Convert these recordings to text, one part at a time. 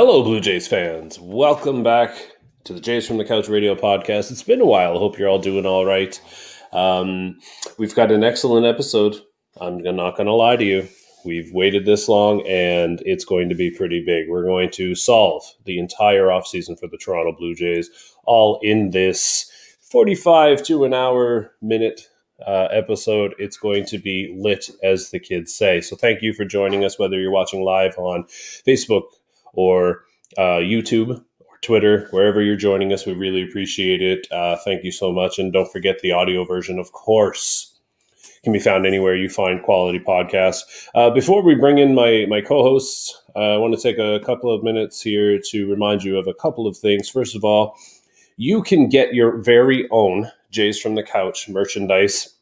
Hello, Blue Jays fans. Welcome back to the Jays from the Couch radio podcast. It's been a while. I hope you're all doing all right. We've got an excellent episode. I'm not going to lie to you. We've waited this long, and it's going to be pretty big. We're going to solve the entire offseason for the Toronto Blue Jays, all in this 45 to an hour minute episode. It's going to be lit, as the kids say. So thank you for joining us, whether you're watching live on Facebook or YouTube or Twitter, wherever you're joining us. We really appreciate it. Thank you so much. And don't forget the audio version, of course, can be found anywhere you find quality podcasts. Before we bring in my co-hosts, I want to take a couple of minutes here to remind you of a couple of things. First of all, you can get your very own Jays from the Couch merchandise.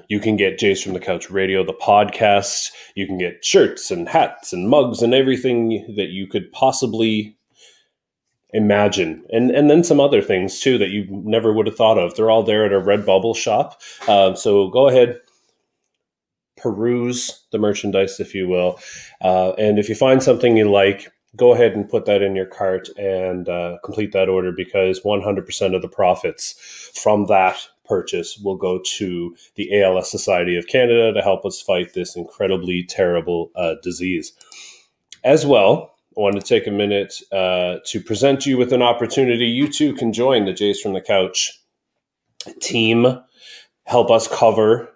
You can get Jays from the Couch Radio, the podcast. You can get shirts and hats and mugs and everything that you could possibly imagine. And then some other things, too, that you never would have thought of. They're all there at our Redbubble shop. So go ahead, peruse the merchandise, if you will. And if you find something you like, go ahead and put that in your cart and complete that order, because 100% of the profits from that purchase will go to the ALS Society of Canada to help us fight this incredibly terrible disease. As well, I want to take a minute to present you with an opportunity. You too can join the Jays from the Couch team, help us cover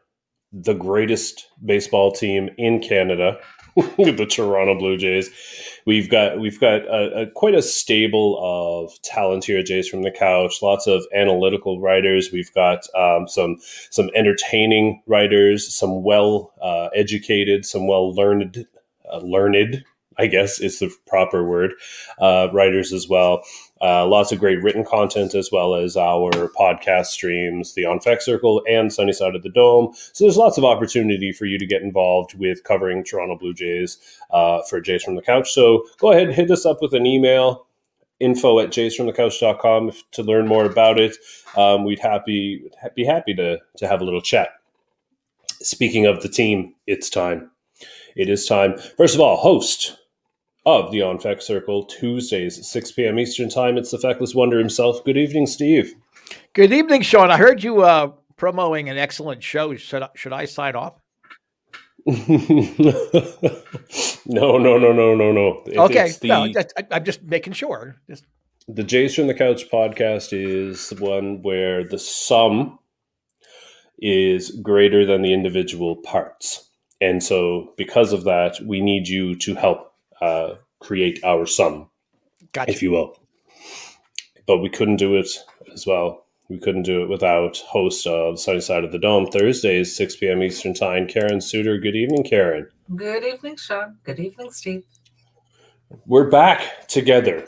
the greatest baseball team in Canada, the Toronto Blue Jays. We've got quite a stable of talent here at Jays from the Couch. Lots of analytical writers. We've got some entertaining writers, some well educated, some well learned, I guess is the proper word, writers as well. Lots of great written content, as well as our podcast streams, the On Fec Circle and Sunny Side of the Dome. So there's lots of opportunity for you to get involved with covering Toronto Blue Jays for Jays from the Couch. So go ahead and hit us up with an email, info@jaysfromthecouch.com to learn more about it. We'd be happy to have a little chat. Speaking of the team, it's time. It is time. First of all, host of the On Fec Circle, Tuesdays at 6 p.m. Eastern Time. It's the Feckless Wonder himself. Good evening, Steve. Good evening, Shaun. I heard you promoting an excellent show. Should I sign off? No. Okay, I'm just making sure. The Jays from the Couch podcast is one where the sum is greater than the individual parts. And so because of that, we need you to help create our sum, Gotcha. if you will. But we couldn't do it as well. We couldn't do it without host of Sunny Side of the Dome, Thursdays, 6 p.m. Eastern Time, Karen Suter. Good evening, Karen. Good evening, Shaun. Good evening, Steve. We're back together.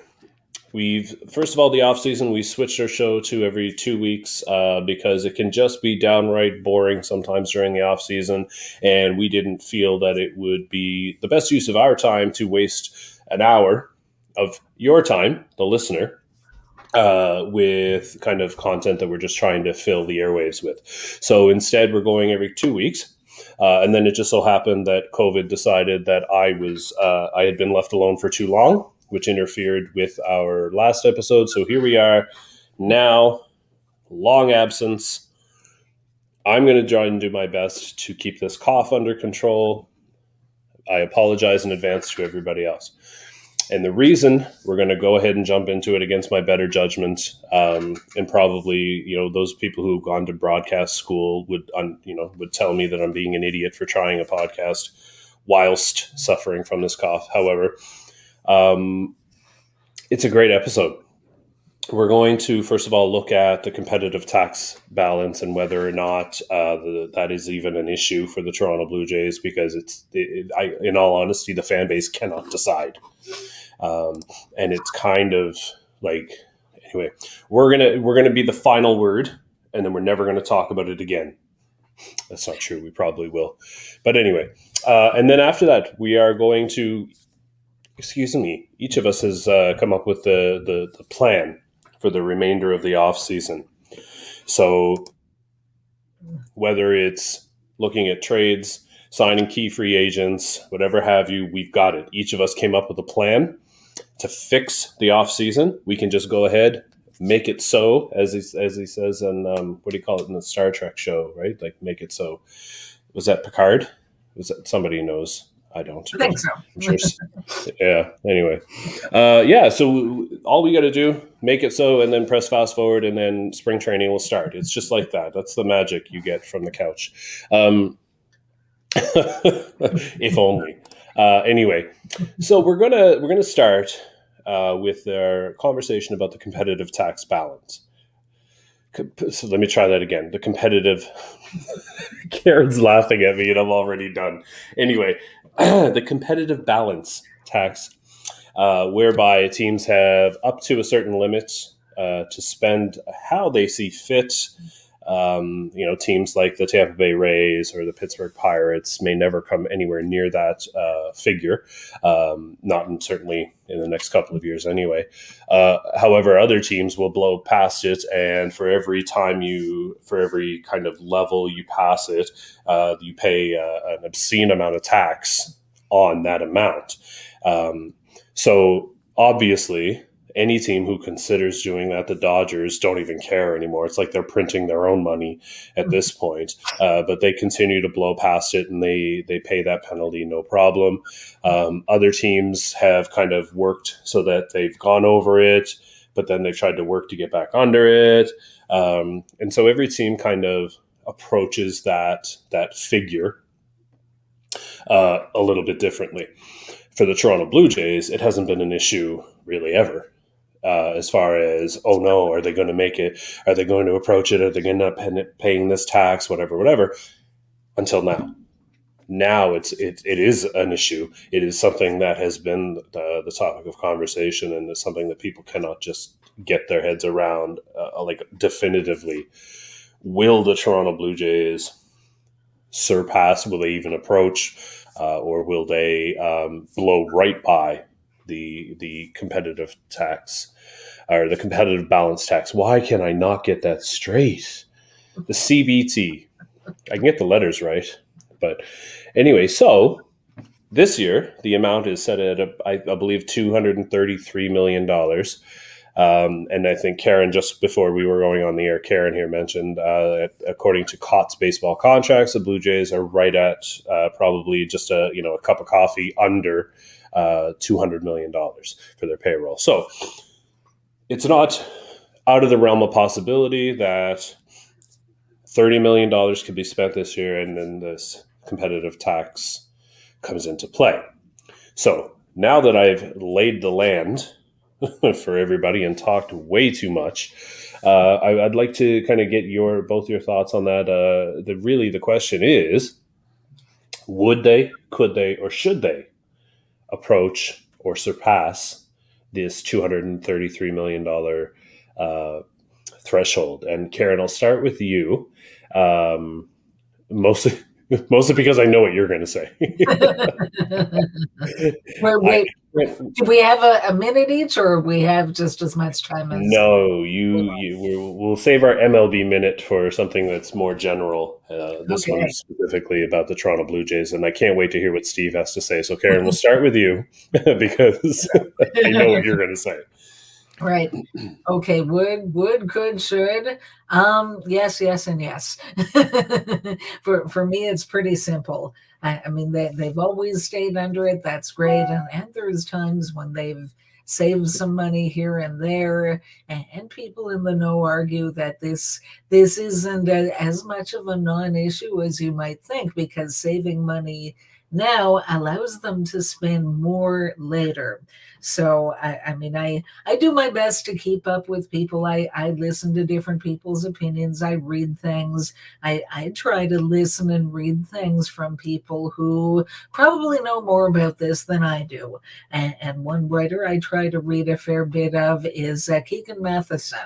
First of all, the offseason, we switched our show to every 2 weeks because it can just be downright boring sometimes during the offseason, and we didn't feel that it would be the best use of our time to waste an hour of your time, the listener, with kind of content that we're just trying to fill the airwaves with. So instead, we're going every 2 weeks. And then it just so happened that COVID decided that I had been left alone for too long, which interfered with our last episode. So here we are now, long absence. I'm going to try and do my best to keep this cough under control. I apologize in advance to everybody else. And the reason we're going to go ahead and jump into it against my better judgment, and probably, those people who've gone to broadcast school would tell me that I'm being an idiot for trying a podcast whilst suffering from this cough. However, it's a great episode. We're going to, first of all, look at the competitive tax balance and whether or not that is even an issue for the Toronto Blue Jays, because in all honesty, the fan base cannot decide. And it's kind of like, anyway, we're gonna be the final word, and then we're never going to talk about it again. That's not true. We probably will. But anyway, and then after that, we are going to, each of us has come up with the plan for the remainder of the off season. So whether it's looking at trades, signing key free agents, whatever have you. We've got it. Each of us came up with a plan to fix the offseason. We can just go ahead, make it so, as he says in, what do you call it in the Star Trek show, right? Like, make it so. Was that Picard? Was that somebody who knows? I don't. I think so. I'm sure. Yeah. Anyway. So all we got to do, make it so, and then press fast forward, and then spring training will start. It's just like that. That's the magic you get from the couch. If only. Anyway, so we're gonna start with our conversation about the competitive tax balance. So let me try that again. The competitive. Karen's laughing at me, and I'm already done. Anyway, the competitive balance tax, whereby teams have up to a certain limit to spend how they see fit. Teams like the Tampa Bay Rays or the Pittsburgh Pirates may never come anywhere near that figure, certainly in the next couple of years anyway. However, other teams will blow past it, and for every kind of level you pass it, you pay an obscene amount of tax on that amount. So obviously, any team who considers doing that, the Dodgers, don't even care anymore. It's like they're printing their own money at this point. But they continue to blow past it, and they pay that penalty, no problem. Other teams have kind of worked so that they've gone over it, but then they've tried to work to get back under it. And so every team kind of approaches that figure a little bit differently. For the Toronto Blue Jays, it hasn't been an issue really ever. As far as, oh no, are they going to make it? Are they going to approach it? Are they going to end up paying this tax? Whatever. Until now. Now it is an issue. It is something that has been the topic of conversation, and it's something that people cannot just get their heads around, like definitively. Will the Toronto Blue Jays surpass? Will they even approach? Or will they blow right by the competitive tax or the competitive balance tax? Why can I not get that straight? The CBT. I can get the letters right. But anyway, so this year, the amount is set at, I believe, $233 million. And I think Karen, just before we were going on the air, Karen here mentioned, according to COTS baseball contracts, the Blue Jays are right at probably just a cup of coffee under $200 million for their payroll. So it's not out of the realm of possibility that $30 million could be spent this year, and then this competitive tax comes into play. So now that I've laid the land for everybody and talked way too much, I'd like to kind of get both your thoughts on that. The question is, would they, could they, or should they approach or surpass this $233 million threshold? And Karen, I'll start with you, mostly because I know what you're going to say. Wait. Do we have a minute each, or we have just as much time as? No, we'll save our MLB minute for something that's more general. This one is specifically about the Toronto Blue Jays, and I can't wait to hear what Steve has to say. So, Karen, we'll start with you because I know what you're going to say. Right. Okay. Would, could, should. Yes, and yes. For me, it's pretty simple. I mean, they've always stayed under it. That's great. And there's times when they've saved some money here and there. And people in the know argue that this isn't as much of a non-issue as you might think, because saving money now allows them to spend more later. So, I mean, I do my best to keep up with people. I listen to different people's opinions. I read things. I try to listen and read things from people who probably know more about this than I do. And one writer I try to read a fair bit of is Keegan Matheson,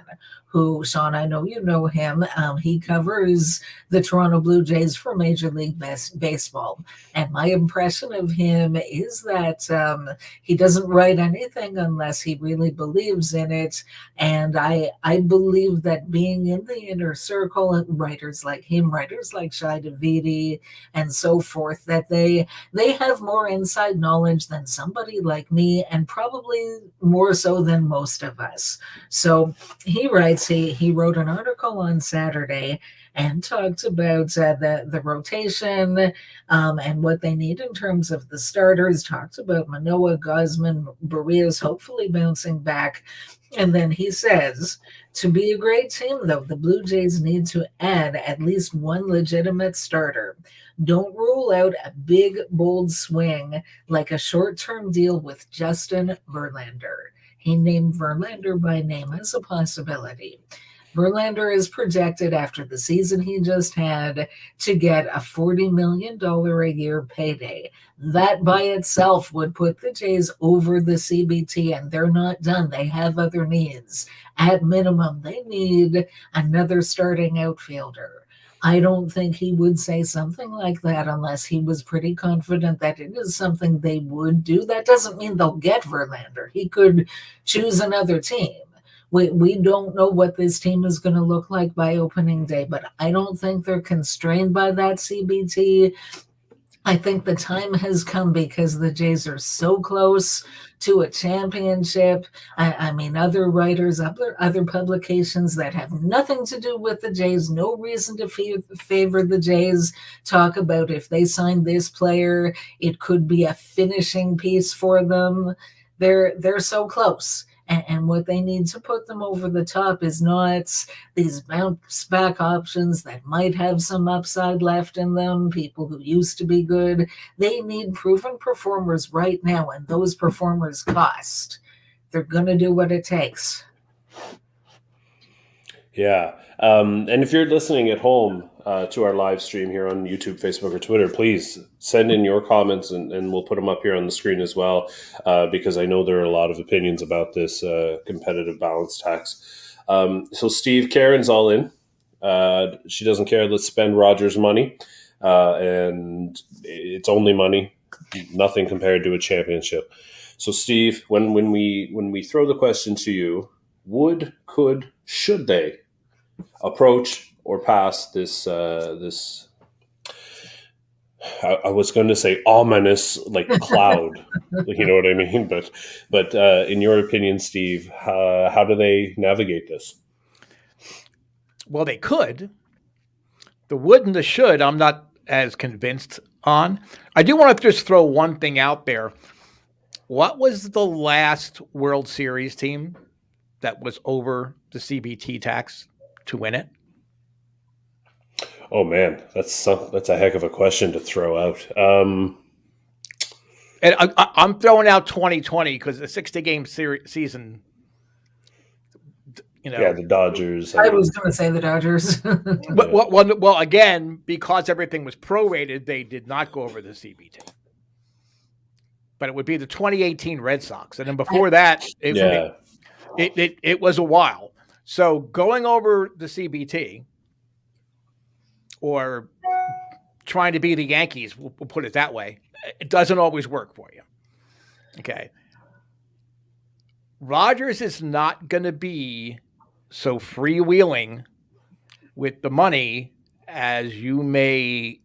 who, Shaun, I know you know him. He covers the Toronto Blue Jays for Major League Baseball. And my impression of him is that he doesn't write anything unless he really believes in it. And I believe that being in the inner circle, writers like him, writers like Shai Davidi, and so forth, that they have more inside knowledge than somebody like me, and probably more so than most of us. So he writes, he wrote an article on Saturday and talked about the rotation and what they need in terms of the starters, talked about Manoah, Gosman, Barrios hopefully bouncing back. And then he says, to be a great team, though, the Blue Jays need to add at least one legitimate starter. Don't rule out a big, bold swing like a short-term deal with Justin Verlander. He named Verlander by name as a possibility. Verlander is projected, after the season he just had, to get a $40 million a year payday. That by itself would put the Jays over the CBT, and they're not done. They have other needs. At minimum, they need another starting outfielder. I don't think he would say something like that unless he was pretty confident that it is something they would do. That doesn't mean they'll get Verlander. He could choose another team. We don't know what this team is going to look like by opening day, but I don't think they're constrained by that CBT. I think the time has come because the Jays are so close to a championship. I mean, other writers, other publications that have nothing to do with the Jays, no reason to favor the Jays, talk about if they sign this player, it could be a finishing piece for them. They're so close. And what they need to put them over the top is not these bounce back options that might have some upside left in them, people who used to be good. They need proven performers right now, and those performers cost. They're going to do what it takes. Yeah. And if you're listening at home to our live stream here on YouTube, Facebook, or Twitter, please send in your comments and we'll put them up here on the screen as well, because I know there are a lot of opinions about this competitive balance tax. So Steve, Karen's all in. She doesn't care. Let's spend Rogers' money. And it's only money, nothing compared to a championship. So Steve, when we throw the question to you, would, could, should they approach or pass this I was going to say ominous like cloud, you know what I mean? But in your opinion, Steve, how do they navigate this? Well, they could. The would and the should, I'm not as convinced on. I do want to just throw one thing out there. What was the last World Series team that was over the CBT tax to win it? Oh man, that's a heck of a question to throw out. And I'm throwing out 2020 because the 60-game season. Yeah, the Dodgers. I was going to say the Dodgers. Well, again, because everything was prorated, they did not go over the CBT. But it would be the 2018 Red Sox, and then before that, it was a while. So going over the CBT or trying to be the Yankees, we'll put it that way, it doesn't always work for you. Okay. Rogers is not going to be so freewheeling with the money as you may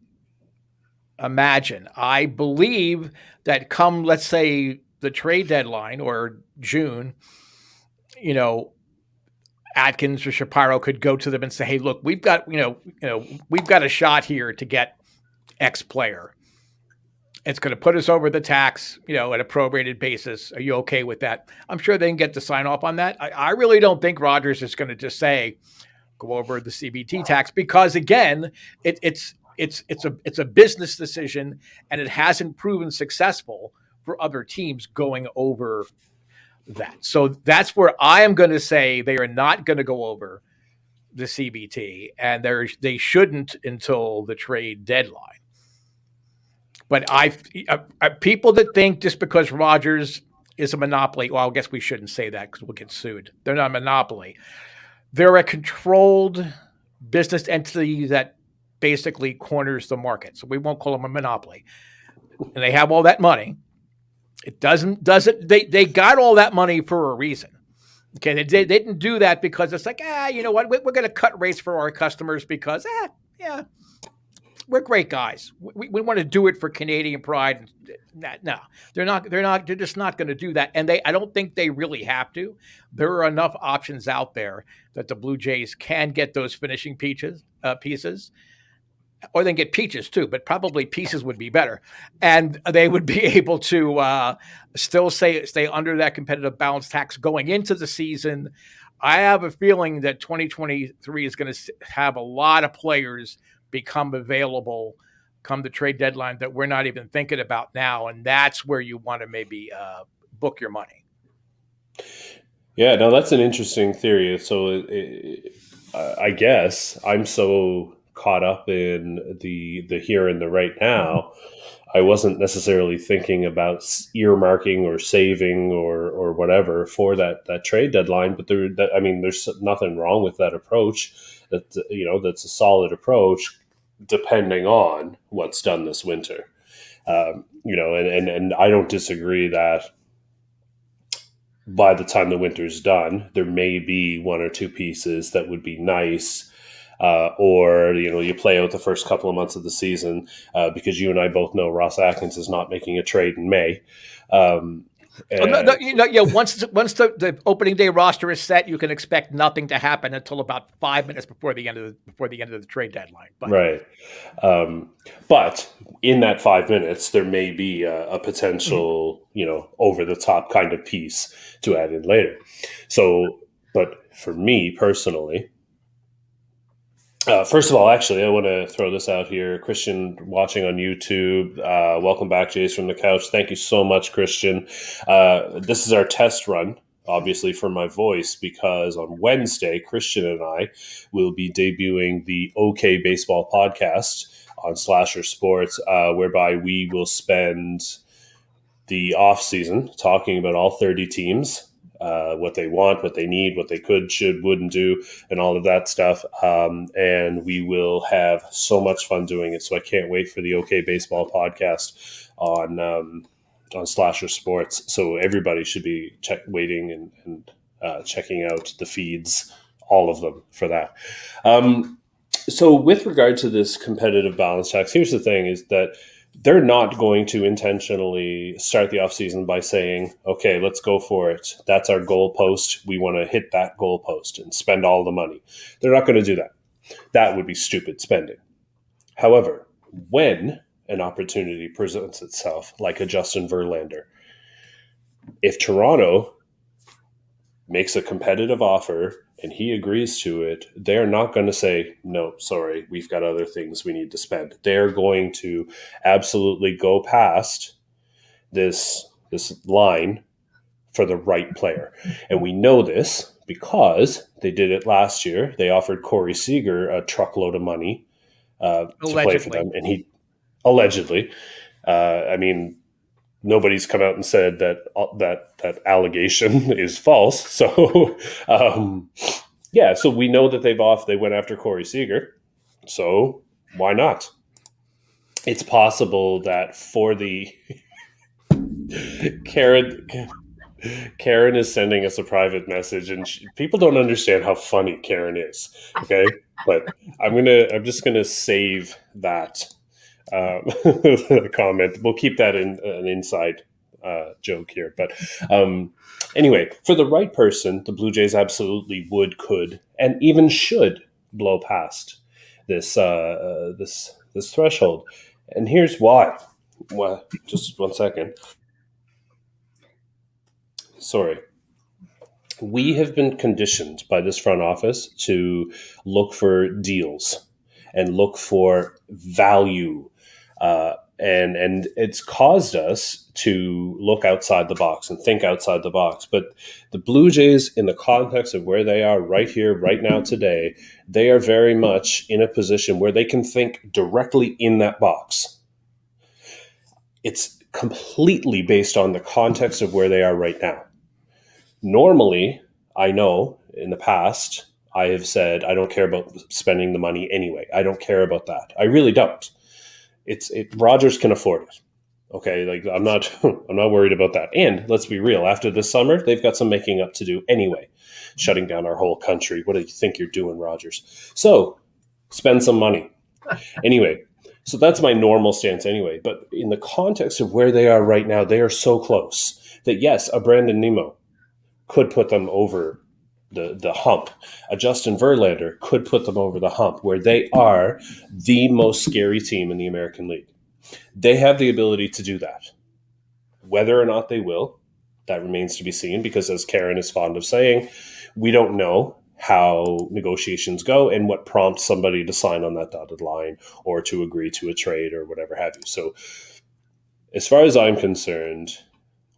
imagine. I believe that come, let's say, the trade deadline or June, Atkins or Shapiro could go to them and say, "Hey, look, we've got a shot here to get X player. It's going to put us over the tax, at a prorated basis. Are you okay with that?" I'm sure they can get to sign off on that. I really don't think Rogers is going to just say, "Go over the CBT tax," because again, it's a business decision, and it hasn't proven successful for other teams going over that. So that's where I am going to say they are not going to go over the CBT, and they shouldn't until the trade deadline. But people that think just because Rogers is a monopoly, well, I guess we shouldn't say that because we'll get sued. They're not a monopoly. They're a controlled business entity that basically corners the market. So we won't call them a monopoly. And they have all that money. It doesn't. They got all that money for a reason. Okay, they didn't do that because it's like, you know what, we're going to cut rates for our customers because, yeah, we're great guys. We want to do it for Canadian pride. No, they're not. They're just not going to do that. And I don't think they really have to. There are enough options out there that the Blue Jays can get those finishing pieces, or they can get peaches too, but probably pieces would be better. And they would be able to still stay under that competitive balance tax going into the season. I have a feeling that 2023 is going to have a lot of players become available come the trade deadline that we're not even thinking about now. And that's where you want to maybe book your money. Yeah, no, that's an interesting theory. So I guess I'm so caught up in the here and the right now, I wasn't necessarily thinking about earmarking or saving or whatever for that trade deadline. But there's nothing wrong with that approach. That's a solid approach, depending on what's done this winter. And I don't disagree that by the time the winter's done, there may be one or two pieces that would be nice. Or you play out the first couple of months of the season because you and I both know Ross Atkins is not making a trade in May. Once the opening day roster is set, you can expect nothing to happen until about 5 minutes before the end of the trade deadline. Right, but in that 5 minutes, there may be a potential, over the top kind of piece to add in later. So, but for me personally. First of all, actually, I want to throw this out here. Christian watching on YouTube. Welcome back, Jace from the couch. Thank you so much, Christian. This is our test run, obviously, for my voice, because on Wednesday, Christian and I will be debuting the OK Baseball podcast on Slasher Sports, whereby we will spend the offseason talking about all 30 teams. What they want, what they need, what they could, should, wouldn't do, and all of that stuff. And we will have so much fun doing it. So I can't wait for the OK Baseball podcast on Slasher Sports. So everybody should be waiting and checking out the feeds, all of them, for that. So with regard to this competitive balance tax, here's the thing: is that they're not going to intentionally start the offseason by saying, okay, let's go for it. That's our goalpost. We want to hit that goalpost and spend all the money. They're not going to do that. That would be stupid spending. However, when an opportunity presents itself, like a Justin Verlander, if Toronto makes a competitive offer and he agrees to it, they're not going to say, no, sorry, we've got other things we need to spend. They're going to absolutely go past this line for the right player. And we know this because they did it last year. They offered Corey Seager a truckload of money to play for them. And he allegedly, nobody's come out and said that allegation is false. So, so we know that they went after Corey Seager. So why not? It's possible that for the Karen is sending us a private message, and people don't understand how funny Karen is. Okay, but I'm just gonna save that. Comment. We'll keep that in an inside joke here. But anyway, for the right person, the Blue Jays absolutely would, could, and even should blow past this threshold. And here's why. Well, just 1 second. Sorry. We have been conditioned by this front office to look for deals and look for value. And it's caused us to look outside the box and think outside the box. But the Blue Jays, in the context of where they are right here, right now, today, they are very much in a position where they can think directly in that box. It's completely based on the context of where they are right now. Normally, I know in the past, I have said, I don't care about spending the money anyway. I don't care about that. I really don't. Rogers can afford it. Okay, like I'm not I'm not worried about that. And let's be real, after this summer, they've got some making up to do anyway. Shutting down our whole country. What do you think you're doing, Rogers? So spend some money. Anyway, so that's my normal stance anyway. But in the context of where they are right now, they are so close that yes, a Brandon Nemo could put them over the hump. A Justin Verlander could put them over the hump, where they are the most scary team in the American League. They have the ability to do that. Whether or not they will, that remains to be seen, because as Karen is fond of saying, we don't know how negotiations go and what prompts somebody to sign on that dotted line or to agree to a trade or whatever have you. So as far as I'm concerned,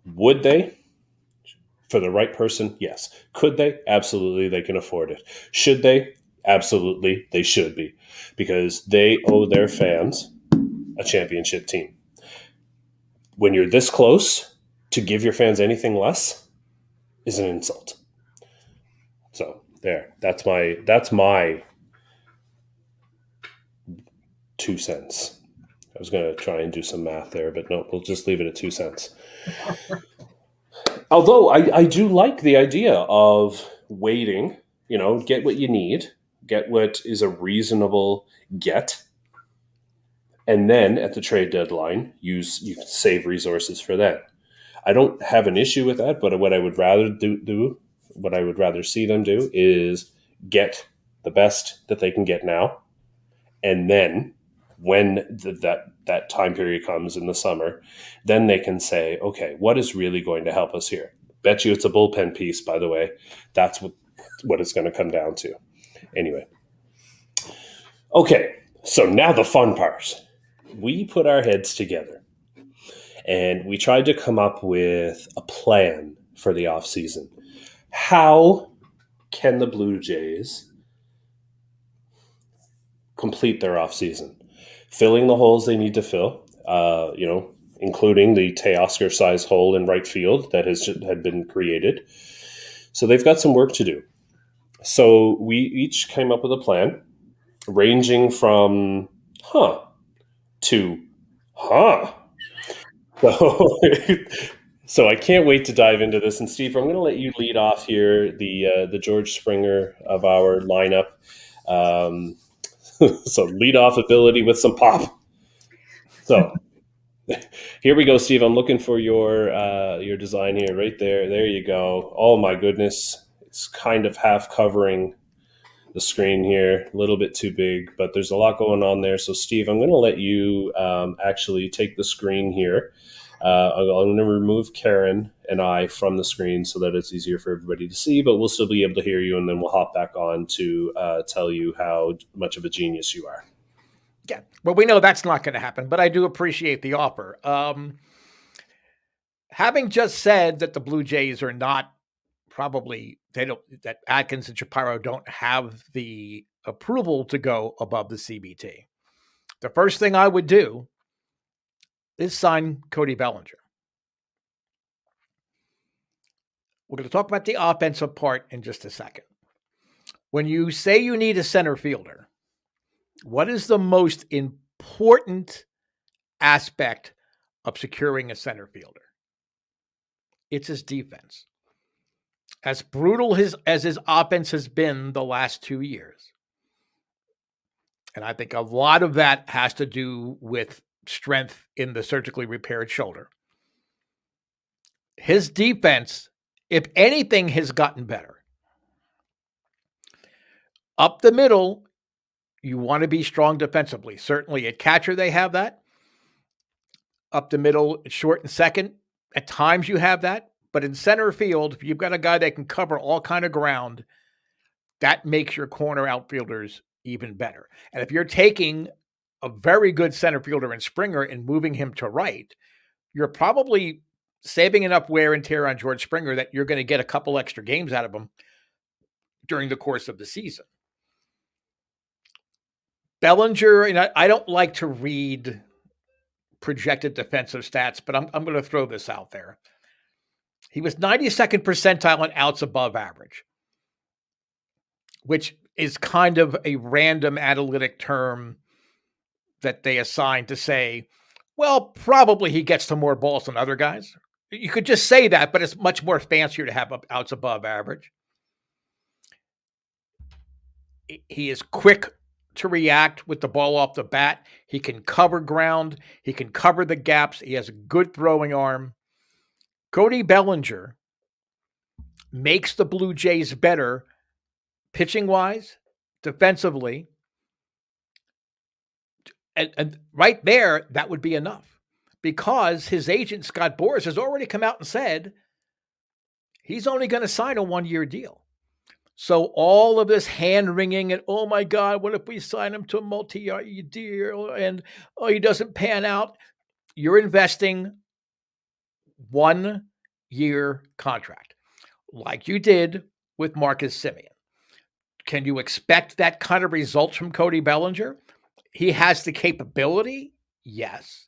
would they? For the right person, yes. Could they? Absolutely, they can afford it. Should they? Absolutely, they should be, because they owe their fans a championship team. When you're this close, to give your fans anything less is an insult. So there, that's my 2 cents. I was going to try and do some math there, but no, we'll just leave it at 2 cents. Although I do like the idea of waiting, get what you need, get what is a reasonable get, and then at the trade deadline, you save resources for that. I don't have an issue with that, but what I would rather what I would rather see them do is get the best that they can get now, and then when that time period comes in the summer, then they can say, okay, what is really going to help us here? Bet you it's a bullpen piece, by the way. That's what it's going to come down to. Anyway. Okay, so now the fun part. We put our heads together and we tried to come up with a plan for the offseason. How can the Blue Jays complete their offseason? Filling the holes they need to fill, including the Teoscar size hole in right field that had been created. So they've got some work to do. So we each came up with a plan ranging from to So I can't wait to dive into this. And Steve, I'm going to let you lead off here, the George Springer of our lineup. So lead off ability with some pop. So here we go, Steve. I'm looking for your design here, right there. There you go. Oh my goodness, it's kind of half covering the screen here, a little bit too big, but there's a lot going on there. So Steve, I'm going to let you actually take the screen here. I'm going to remove Karen and I from the screen so that it's easier for everybody to see, but we'll still be able to hear you, and then we'll hop back on to tell you how much of a genius you are. Yeah, well, we know that's not going to happen, but I do appreciate the offer. Having just said that the Blue Jays are not that Atkins and Shapiro don't have the approval to go above the CBT, the first thing I would do is sign Cody Bellinger. We're going to talk about the offensive part in just a second. When you say you need a center fielder, what is the most important aspect of securing a center fielder? It's his defense. As brutal as his offense has been the last 2 years, and I think a lot of that has to do with strength in the surgically repaired shoulder. His defense, if anything, has gotten better. Up the middle, you want to be strong defensively. Certainly at catcher, they have that. Up the middle, short and second, at times you have that. But in center field, if you've got a guy that can cover all kind of ground, that makes your corner outfielders even better. And if you're taking a very good center fielder in Springer and moving him to right, you're probably saving enough wear and tear on George Springer that you're going to get a couple extra games out of him during the course of the season. Bellinger, and I don't like to read projected defensive stats, but I'm going to throw this out there. He was 92nd percentile in outs above average, which is kind of a random analytic term that they assign to say, Well, probably he gets to more balls than other guys. You could just say that, but it's much more fancier to have outs above average. He is quick to react with the ball off the bat. He can cover ground. He can cover the gaps. He has a good throwing arm. Cody Bellinger makes the Blue Jays better pitching-wise, defensively. And right there, that would be enough. Because his agent, Scott Boras, has already come out and said he's only going to sign a one-year deal. So all of this hand-wringing and, oh, my God, what if we sign him to a multi-year deal and, oh, he doesn't pan out? You're investing 1 year contract like you did with Marcus Semien. Can you expect that kind of results from Cody Bellinger? He has the capability, yes.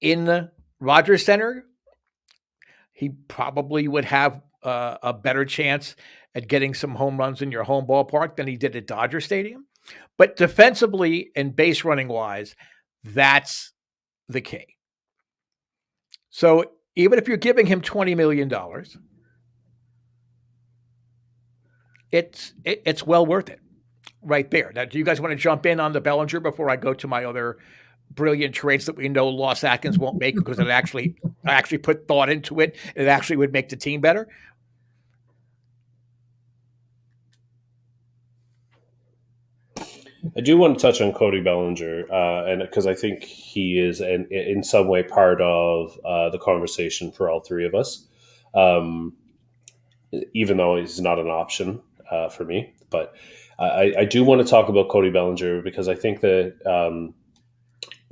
In Rogers Center, he probably would have a better chance at getting some home runs in your home ballpark than he did at Dodger Stadium. But defensively and base running wise, that's the key. So even if you're giving him $20 million, it's well worth it right there. Now, do you guys want to jump in on the Bellinger before I go to my other brilliant trades that we know Loss Atkins won't make because I actually put thought into it. It actually would make the team better. I do want to touch on Cody Bellinger, and because I think he is in some way part of the conversation for all three of us, even though he's not an option for me. But I do want to talk about Cody Bellinger because I think that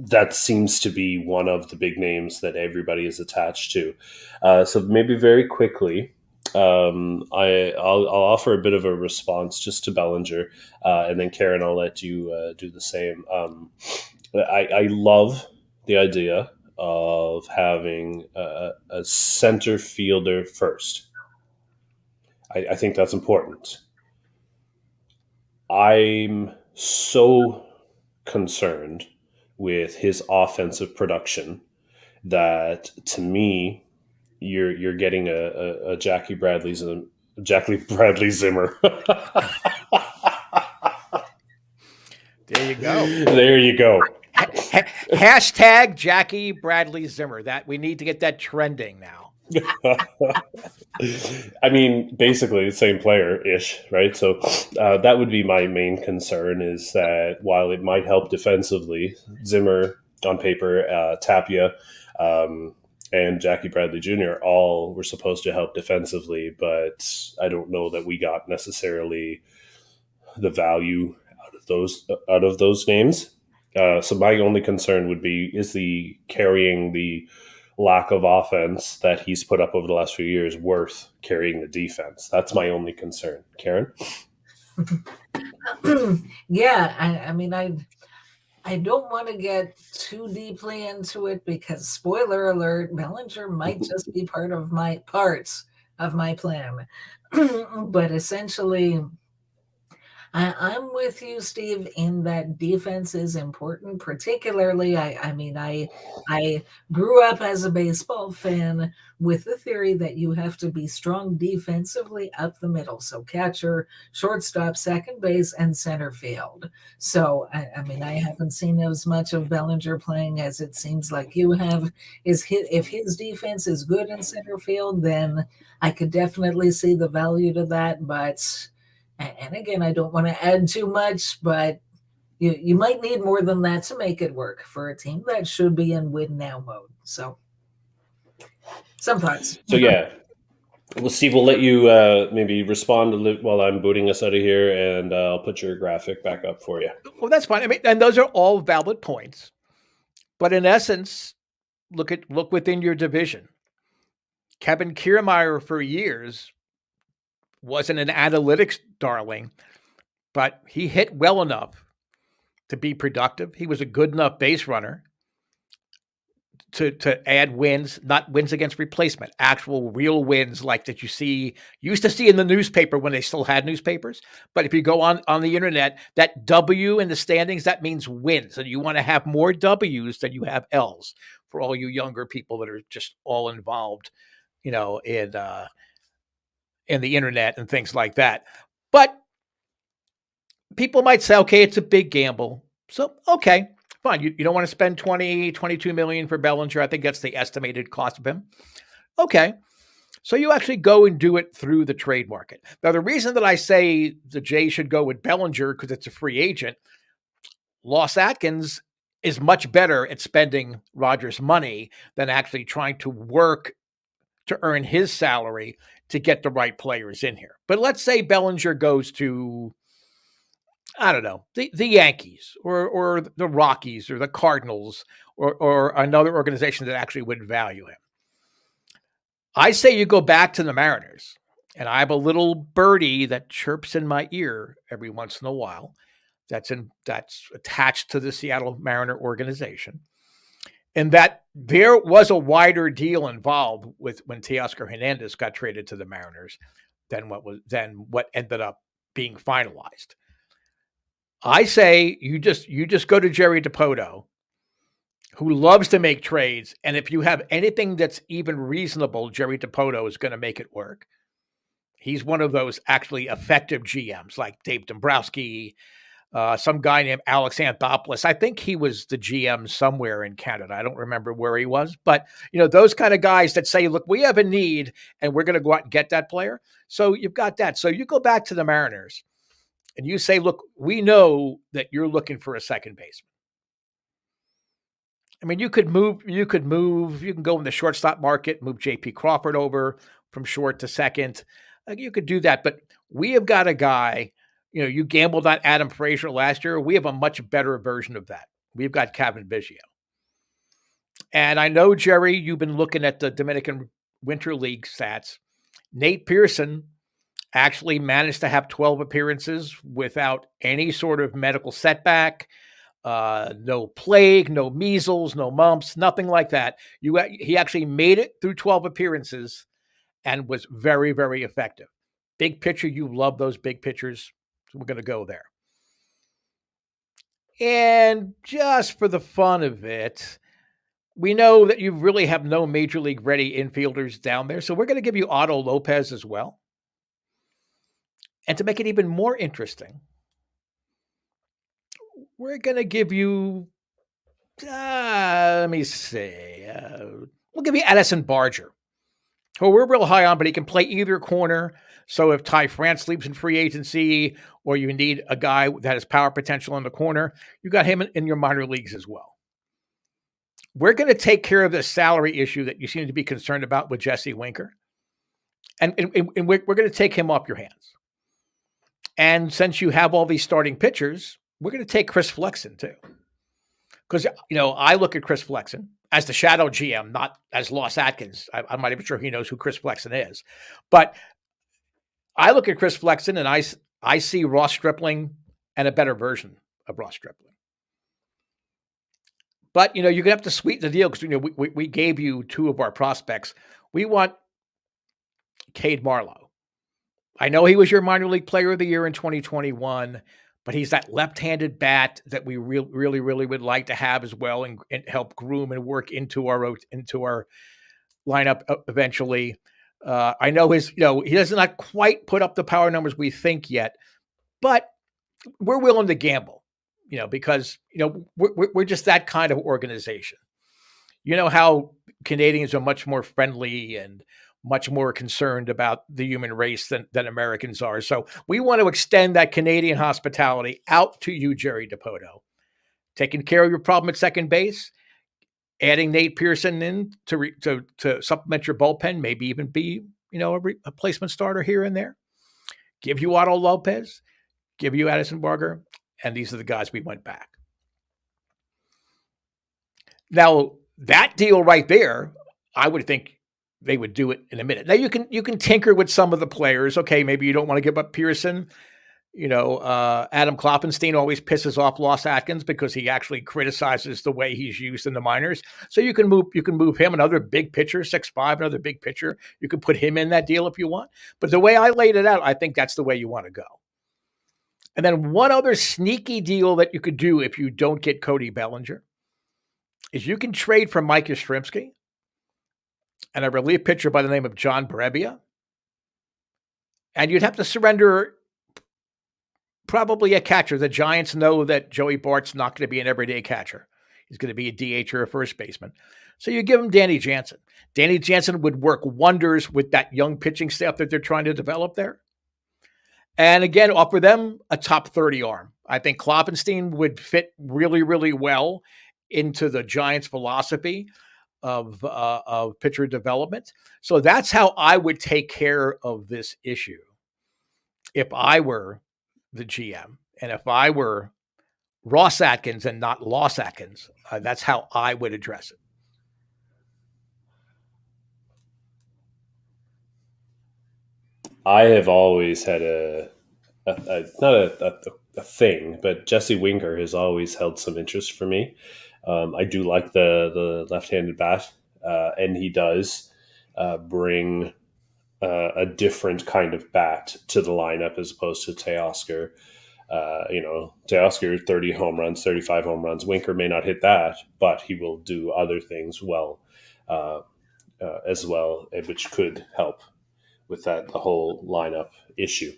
that seems to be one of the big names that everybody is attached to. So maybe very quickly, I'll offer a bit of a response just to Bellinger, and then Karen, I'll let you do the same. I love the idea of having a center fielder first. I think that's important. I'm so concerned with his offensive production that, to me, you're getting a Jackie Bradley Zimmer. There you go. There you go. Hashtag Jackie Bradley Zimmer. That we need to get that trending now. I mean, basically the same player-ish, right? So that would be my main concern, is that while it might help defensively, Zimmer on paper, Tapia, and Jackie Bradley Jr. all were supposed to help defensively, but I don't know that we got necessarily the value out of those names. So my only concern would be, is the carrying the lack of offense that he's put up over the last few years worth carrying the defense? That's my only concern. Karen? Yeah, I mean, I don't want to get too deeply into it because, spoiler alert, Bellinger might just be part of my plan. But essentially, I'm with you, Steve, in that defense is important. Particularly, I grew up as a baseball fan with the theory that you have to be strong defensively up the middle. So catcher, shortstop, second base, and center field. So, I mean, I haven't seen as much of Bellinger playing as it seems like you have. If his defense is good in center field, then I could definitely see the value to that. But, and again, I don't want to add too much, but you might need more than that to make it work for a team that should be in win now mode. So some thoughts. So yeah, well, Steve, we'll let you maybe respond while I'm booting us out of here, and I'll put your graphic back up for you. Well, that's fine. I mean, and those are all valid points. But in essence, look within your division. Kevin Kiermaier for years wasn't an analytics darling, but he hit well enough to be productive. He was a good enough base runner to add wins, not wins against replacement, actual real wins like that you used to see in the newspaper when they still had newspapers. But if you go on the internet, that W in the standings, that means wins. And you want to have more W's than you have L's for all you younger people that are just all involved, in the internet and things like that. But people might say, okay, it's a big gamble. So, okay, fine. You don't want to spend 22 million for Bellinger. I think that's the estimated cost of him. Okay. So you actually go and do it through the trade market. Now, the reason that I say the Jays should go with Bellinger because it's a free agent, Loss Atkins is much better at spending Rogers' money than actually trying to work to earn his salary to get the right players in here. But let's say Bellinger goes to, I don't know, the Yankees or the Rockies or the Cardinals or another organization that actually would value him. I say you go back to the Mariners, and I have a little birdie that chirps in my ear every once in a while that's attached to the Seattle Mariner organization, and that there was a wider deal involved with when Teoscar Hernandez got traded to the Mariners than what ended up being finalized. I say you just go to Jerry Dipoto, who loves to make trades, and if you have anything that's even reasonable, Jerry Dipoto is going to make it work. He's one of those actually effective GMs like Dave Dombrowski, some guy named Alex Anthopoulos. I think he was the GM somewhere in Canada. I don't remember where he was, but those kind of guys that say, look, we have a need and we're going to go out and get that player. So you've got that. So you go back to the Mariners and you say, look, we know that you're looking for a second baseman. I mean, you can go in the shortstop market, move JP Crawford over from short to second. You could do that, but we have got a guy, you gambled on Adam Frazier last year. We have a much better version of that. We've got Kevin Biggio. And I know, Jerry, you've been looking at the Dominican Winter League stats. Nate Pearson actually managed to have 12 appearances without any sort of medical setback. No plague, no measles, no mumps, nothing like that. He actually made it through 12 appearances and was very, very effective. Big pitcher, you love those big pitchers. So we're going to go there. And just for the fun of it, we know that you really have no major league ready infielders down there. So we're going to give you Otto Lopez as well. And to make it even more interesting, we're going to give you, let me see, we'll give you Edison Barger, who we're real high on, but he can play either corner. So if Ty France leaves in free agency, or you need a guy that has power potential in the corner, you got him in your minor leagues as well. We're going to take care of the salary issue that you seem to be concerned about with Jesse Winker. And we're going to take him off your hands. And since you have all these starting pitchers, we're going to take Chris Flexen too. Because, I look at Chris Flexen as the shadow GM, not as Loss Atkins. I'm not even sure he knows who Chris Flexen is. But I look at Chris Flexen and I see Ross Stripling and a better version of Ross Stripling. But, you're going to have to sweeten the deal because, we gave you two of our prospects. We want Cade Marlowe. I know he was your minor league player of the year in 2021, but he's that left-handed bat that we really, really would like to have as well and help groom and work into our lineup eventually. I know he does not quite put up the power numbers we think yet, but we're willing to gamble, because, we're just that kind of organization. You know how Canadians are much more friendly and much more concerned about the human race than Americans are. So we want to extend that Canadian hospitality out to you, Jerry Dipoto. Taking care of your problem at second base, adding Nate Pearson in to supplement your bullpen, maybe even be, a replacement starter here and there. Give you Otto Lopez, give you Edison Barger, and these are the guys we went back. Now, that deal right there, I would think they would do it in a minute. Now you can tinker with some of the players. Okay, maybe you don't want to give up Pearson. Adam Kloppenstein always pisses off Loss Atkins because he actually criticizes the way he's used in the minors. So you can move him, another big pitcher, 6'5", another big pitcher. You can put him in that deal if you want. But the way I laid it out, I think that's the way you want to go. And then one other sneaky deal that you could do if you don't get Cody Bellinger is you can trade for Mike Yastrzemski and a relief pitcher by the name of John Brebbia. And you'd have to surrender probably a catcher. The Giants know that Joey Bart's not going to be an everyday catcher. He's going to be a DH or a first baseman. So you give him Danny Jansen. Danny Jansen would work wonders with that young pitching staff that they're trying to develop there. And again, offer them a top 30 arm. I think Kloppenstein would fit really, really well into the Giants' philosophy of pitcher development. So that's how I would take care of this issue if I were the GM and if I were Ross Atkins and not Loss Atkins. That's how I would address it. I have always had not a thing, but Jesse Winker has always held some interest for me. I do like the left-handed bat, and he does bring a different kind of bat to the lineup as opposed to Teoscar. Teoscar 30 home runs, 35 home runs. Winker may not hit that, but he will do other things well as well, which could help with the whole lineup issue.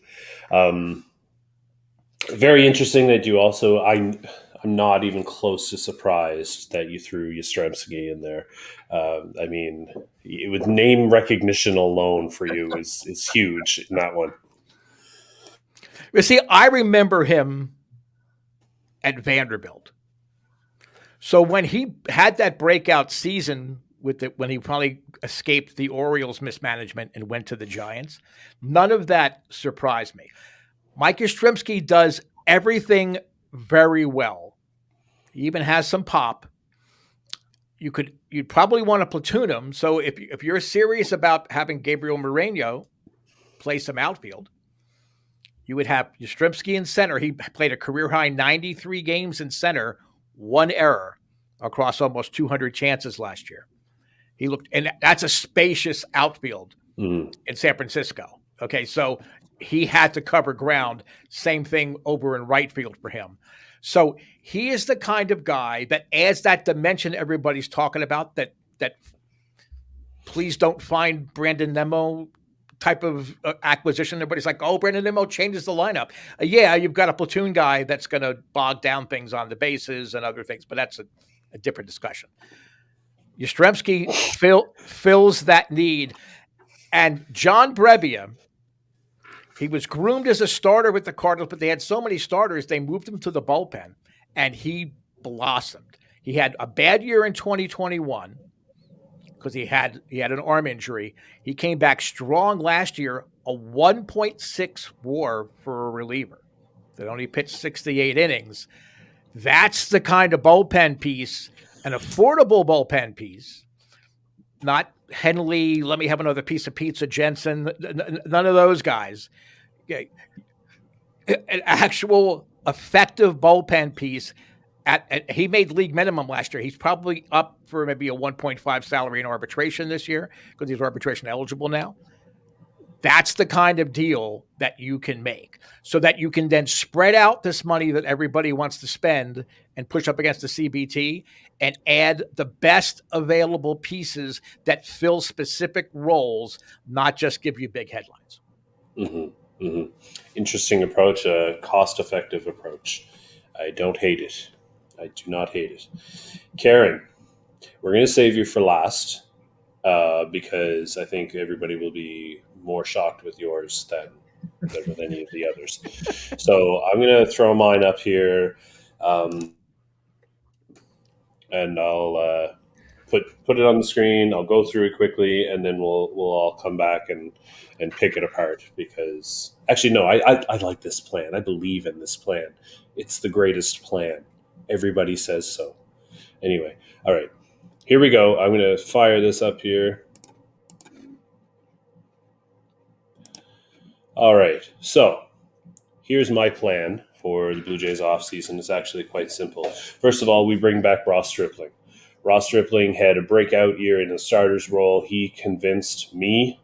Very interesting that you also, I'm not even close to surprised that you threw Yastrzemski in there. I mean, with name recognition alone for you is huge in that one. You see, I remember him at Vanderbilt. So when he had that breakout season when he probably escaped the Orioles mismanagement and went to the Giants, none of that surprised me. Mike Yastrzemski does everything very well. He even has some pop. You'd probably want to platoon him. So if you're serious about having Gabriel Moreno play some outfield, you would have Yastrzemski in center. He played a career-high 93 games in center, one error across almost 200 chances last year. And that's a spacious outfield in San Francisco. Okay, so he had to cover ground. Same thing over in right field for him. So he is the kind of guy that adds that dimension everybody's talking about, that please don't find Brandon Nimmo type of acquisition. Everybody's like, oh, Brandon Nimmo changes the lineup. Yeah, you've got a platoon guy that's going to bog down things on the bases and other things, but that's a different discussion. Yastrzemski fills that need. And John Brebbia, he was groomed as a starter with the Cardinals, but they had so many starters, they moved him to the bullpen, and he blossomed. He had a bad year in 2021 because he had an arm injury. He came back strong last year, a 1.6 WAR for a reliever that only pitched 68 innings. That's the kind of bullpen piece, an affordable bullpen piece, not Henley, let me have another piece of pizza, Jensen, none of those guys. Okay. An actual effective bullpen piece. He made league minimum last year. He's probably up for maybe a 1.5 salary in arbitration this year because he's arbitration eligible now. That's the kind of deal that you can make so that you can then spread out this money that everybody wants to spend and push up against the CBT and add the best available pieces that fill specific roles, not just give you big headlines. Mm-hmm. Mm-hmm. Interesting approach, a cost-effective approach. I don't hate it. I do not hate it. Karen, we're going to save you for last because I think everybody will be more shocked with yours than with any of the others. So I'm going to throw mine up here, and I'll put it on the screen. I'll go through it quickly, and then we'll all come back and pick it apart. Because actually, no, I like this plan. I believe in this plan. It's the greatest plan. Everybody says so. Anyway, all right, here we go. I'm going to fire this up here. All right, so here's my plan for the Blue Jays offseason. It's actually quite simple. First of all, we bring back Ross Stripling. Ross Stripling had a breakout year in the starter's role. He convinced me,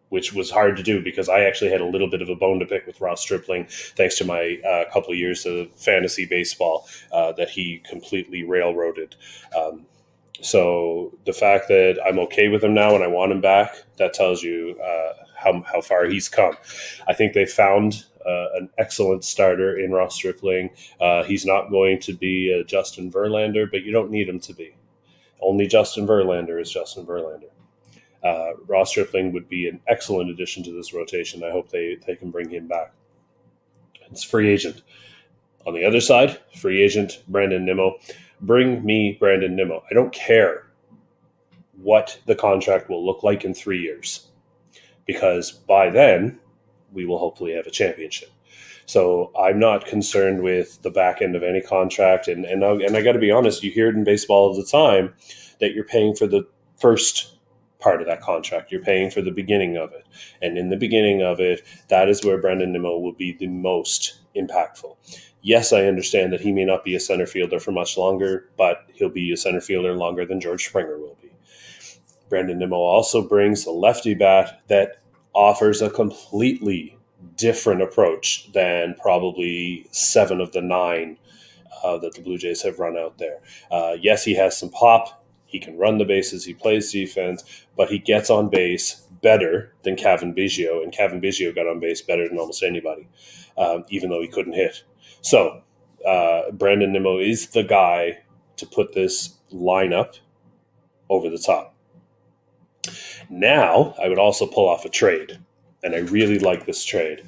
which was hard to do because I actually had a little bit of a bone to pick with Ross Stripling, thanks to my couple of years of fantasy baseball that he completely railroaded. So the fact that I'm okay with him now and I want him back, that tells you how far he's come. I think they found an excellent starter in Ross Stripling. He's not going to be a Justin Verlander, but you don't need him to be. Only Justin Verlander is Justin Verlander. Ross Stripling would be an excellent addition to this rotation. I hope they can bring him back. It's free agent. On the other side, free agent Brandon Nimmo. Bring me Brandon Nimmo. I don't care what the contract will look like in 3 years, because by then we will hopefully have a championship. So I'm not concerned with the back end of any contract. And I got to be honest, you hear it in baseball all the time that you're paying for the first part of that contract. You're paying for the beginning of it. And in the beginning of it, that is where Brandon Nimmo will be the most impactful. Yes, I understand that he may not be a center fielder for much longer, but he'll be a center fielder longer than George Springer will be. Brandon Nimmo also brings a lefty bat that offers a completely different approach than probably 7 of the 9 that the Blue Jays have run out there. Yes, he has some pop. He can run the bases. He plays defense, but he gets on base better than Kevin Biggio, and Kevin Biggio got on base better than almost anybody, even though he couldn't hit. So Brandon Nimmo is the guy to put this lineup over the top. Now, I would also pull off a trade, and I really like this trade.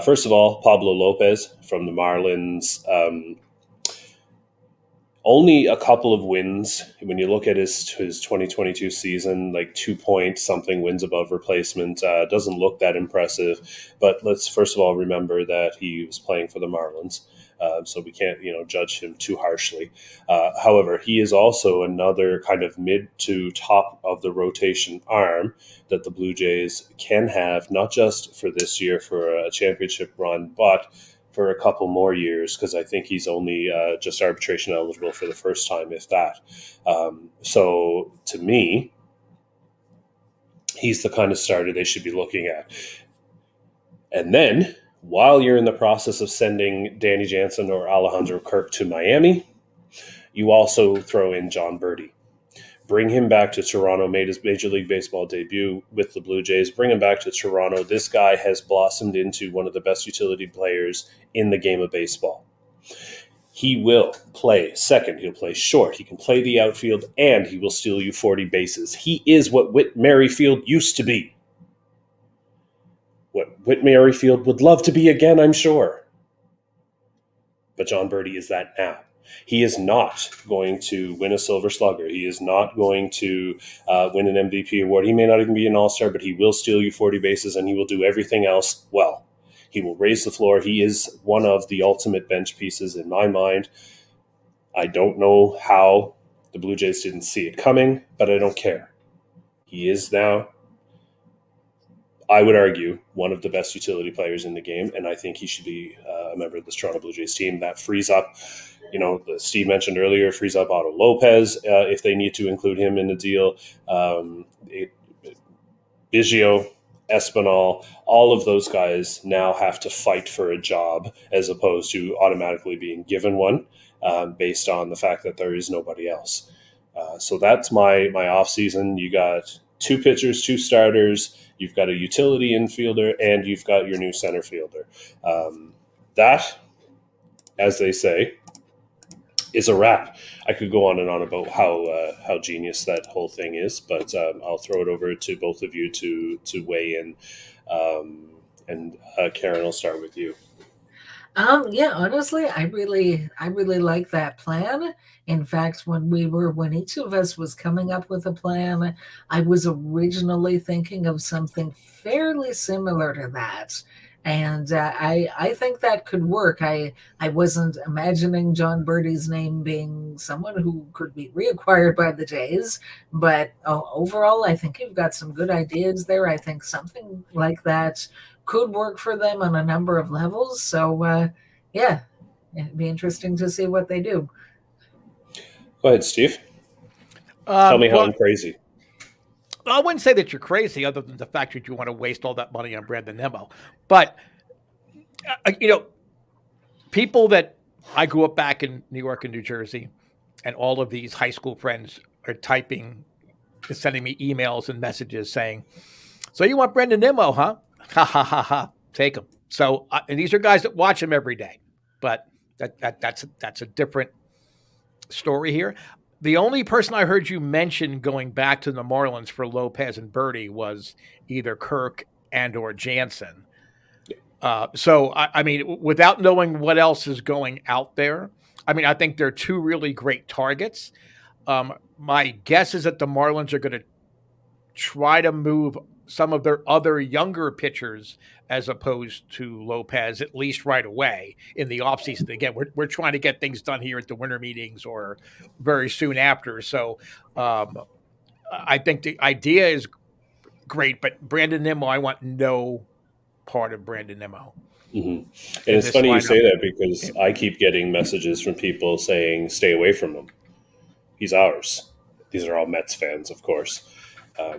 First of all, Pablo Lopez from the Marlins. Only a couple of wins. When you look at his 2022 season, like 2-point-something wins above replacement, doesn't look that impressive. But let's first of all remember that he was playing for the Marlins, so we can't judge him too harshly. However, he is also another kind of mid to top of the rotation arm that the Blue Jays can have, not just for this year for a championship run, but for a couple more years, because I think he's only just arbitration eligible for the first time, if that. So to me, he's the kind of starter they should be looking at. And then, while you're in the process of sending Danny Jansen or Alejandro Kirk to Miami, you also throw in John Birdie. Bring him back to Toronto, made his Major League Baseball debut with the Blue Jays. Bring him back to Toronto. This guy has blossomed into one of the best utility players in the game of baseball. He will play second. He'll play short. He can play the outfield, and he will steal you 40 bases. He is what Whit Merrifield used to be. What Whit Merrifield would love to be again, I'm sure. But John Birdie is that now. He is not going to win a Silver Slugger. He is not going to win an MVP award. He may not even be an all-star, but he will steal you 40 bases, and he will do everything else well. He will raise the floor. He is one of the ultimate bench pieces in my mind. I don't know how the Blue Jays didn't see it coming, but I don't care. He is now, I would argue, one of the best utility players in the game, and I think he should be a member of this Toronto Blue Jays team. That frees up, Steve mentioned earlier, frees up Otto Lopez if they need to include him in the deal. Biggio, Espinal, all of those guys now have to fight for a job as opposed to automatically being given one based on the fact that there is nobody else. So that's my offseason. You got 2 pitchers, 2 starters. You've got a utility infielder, and you've got your new center fielder. That, as they say, is a wrap. I could go on and on about how genius that whole thing is, but I'll throw it over to both of you to weigh in. And Karen, I'll start with you. Yeah, honestly, I really like that plan. In fact, when each of us was coming up with a plan, I was originally thinking of something fairly similar to that. And I think that could work. I wasn't imagining John Birdie's name being someone who could be reacquired by the Jays, but overall, I think you've got some good ideas there. I think something like that could work for them on a number of levels. So, yeah, it'd be interesting to see what they do. Go ahead, Steve. Tell me how I'm crazy. I wouldn't say that you're crazy, other than the fact that you want to waste all that money on Brandon Nimmo. But, people that I grew up back in New York and New Jersey, and all of these high school friends are sending me emails and messages saying, "So you want Brandon Nimmo, huh? Ha, ha, ha, ha. Take him." So, and these are guys that watch him every day. But that's a different story here. The only person I heard you mention going back to the Marlins for Lopez and Birdie was either Kirk and or Jansen. So, I mean, without knowing what else is going out there, I mean, I think they're two really great targets. My guess is that the Marlins are going to try to move some of their other younger pitchers as opposed to Lopez, at least right away in the offseason. Again, we're trying to get things done here at the winter meetings or very soon after. So I think the idea is great, but Brandon Nimmo, I want no part of Brandon Nimmo. Mm-hmm. And it's funny you say that, because I keep getting messages from people saying, stay away from him. He's ours. These are all Mets fans, of course. They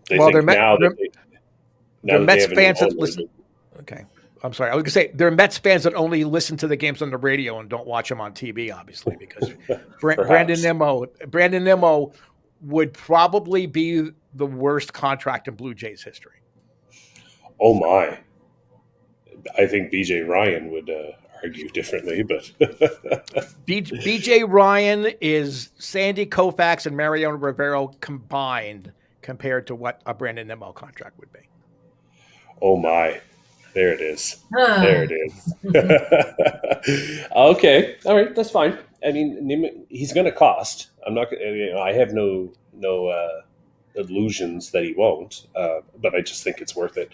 think they're Mets fans that listen. Okay. I'm sorry. I was going to say they're Mets fans that only listen to the games on the radio and don't watch them on TV, obviously, because Brandon Nimmo would probably be the worst contract in Blue Jays history. Oh, my. I think BJ Ryan would argue differently, but BJ Ryan is Sandy Koufax and Mariano Rivera combined compared to what a Brandon Nimmo contract would be. Oh my, there it is. There it is. Okay, all right, that's fine. I mean, he's going to cost. I'm not. I have no illusions that he won't, but I just think it's worth it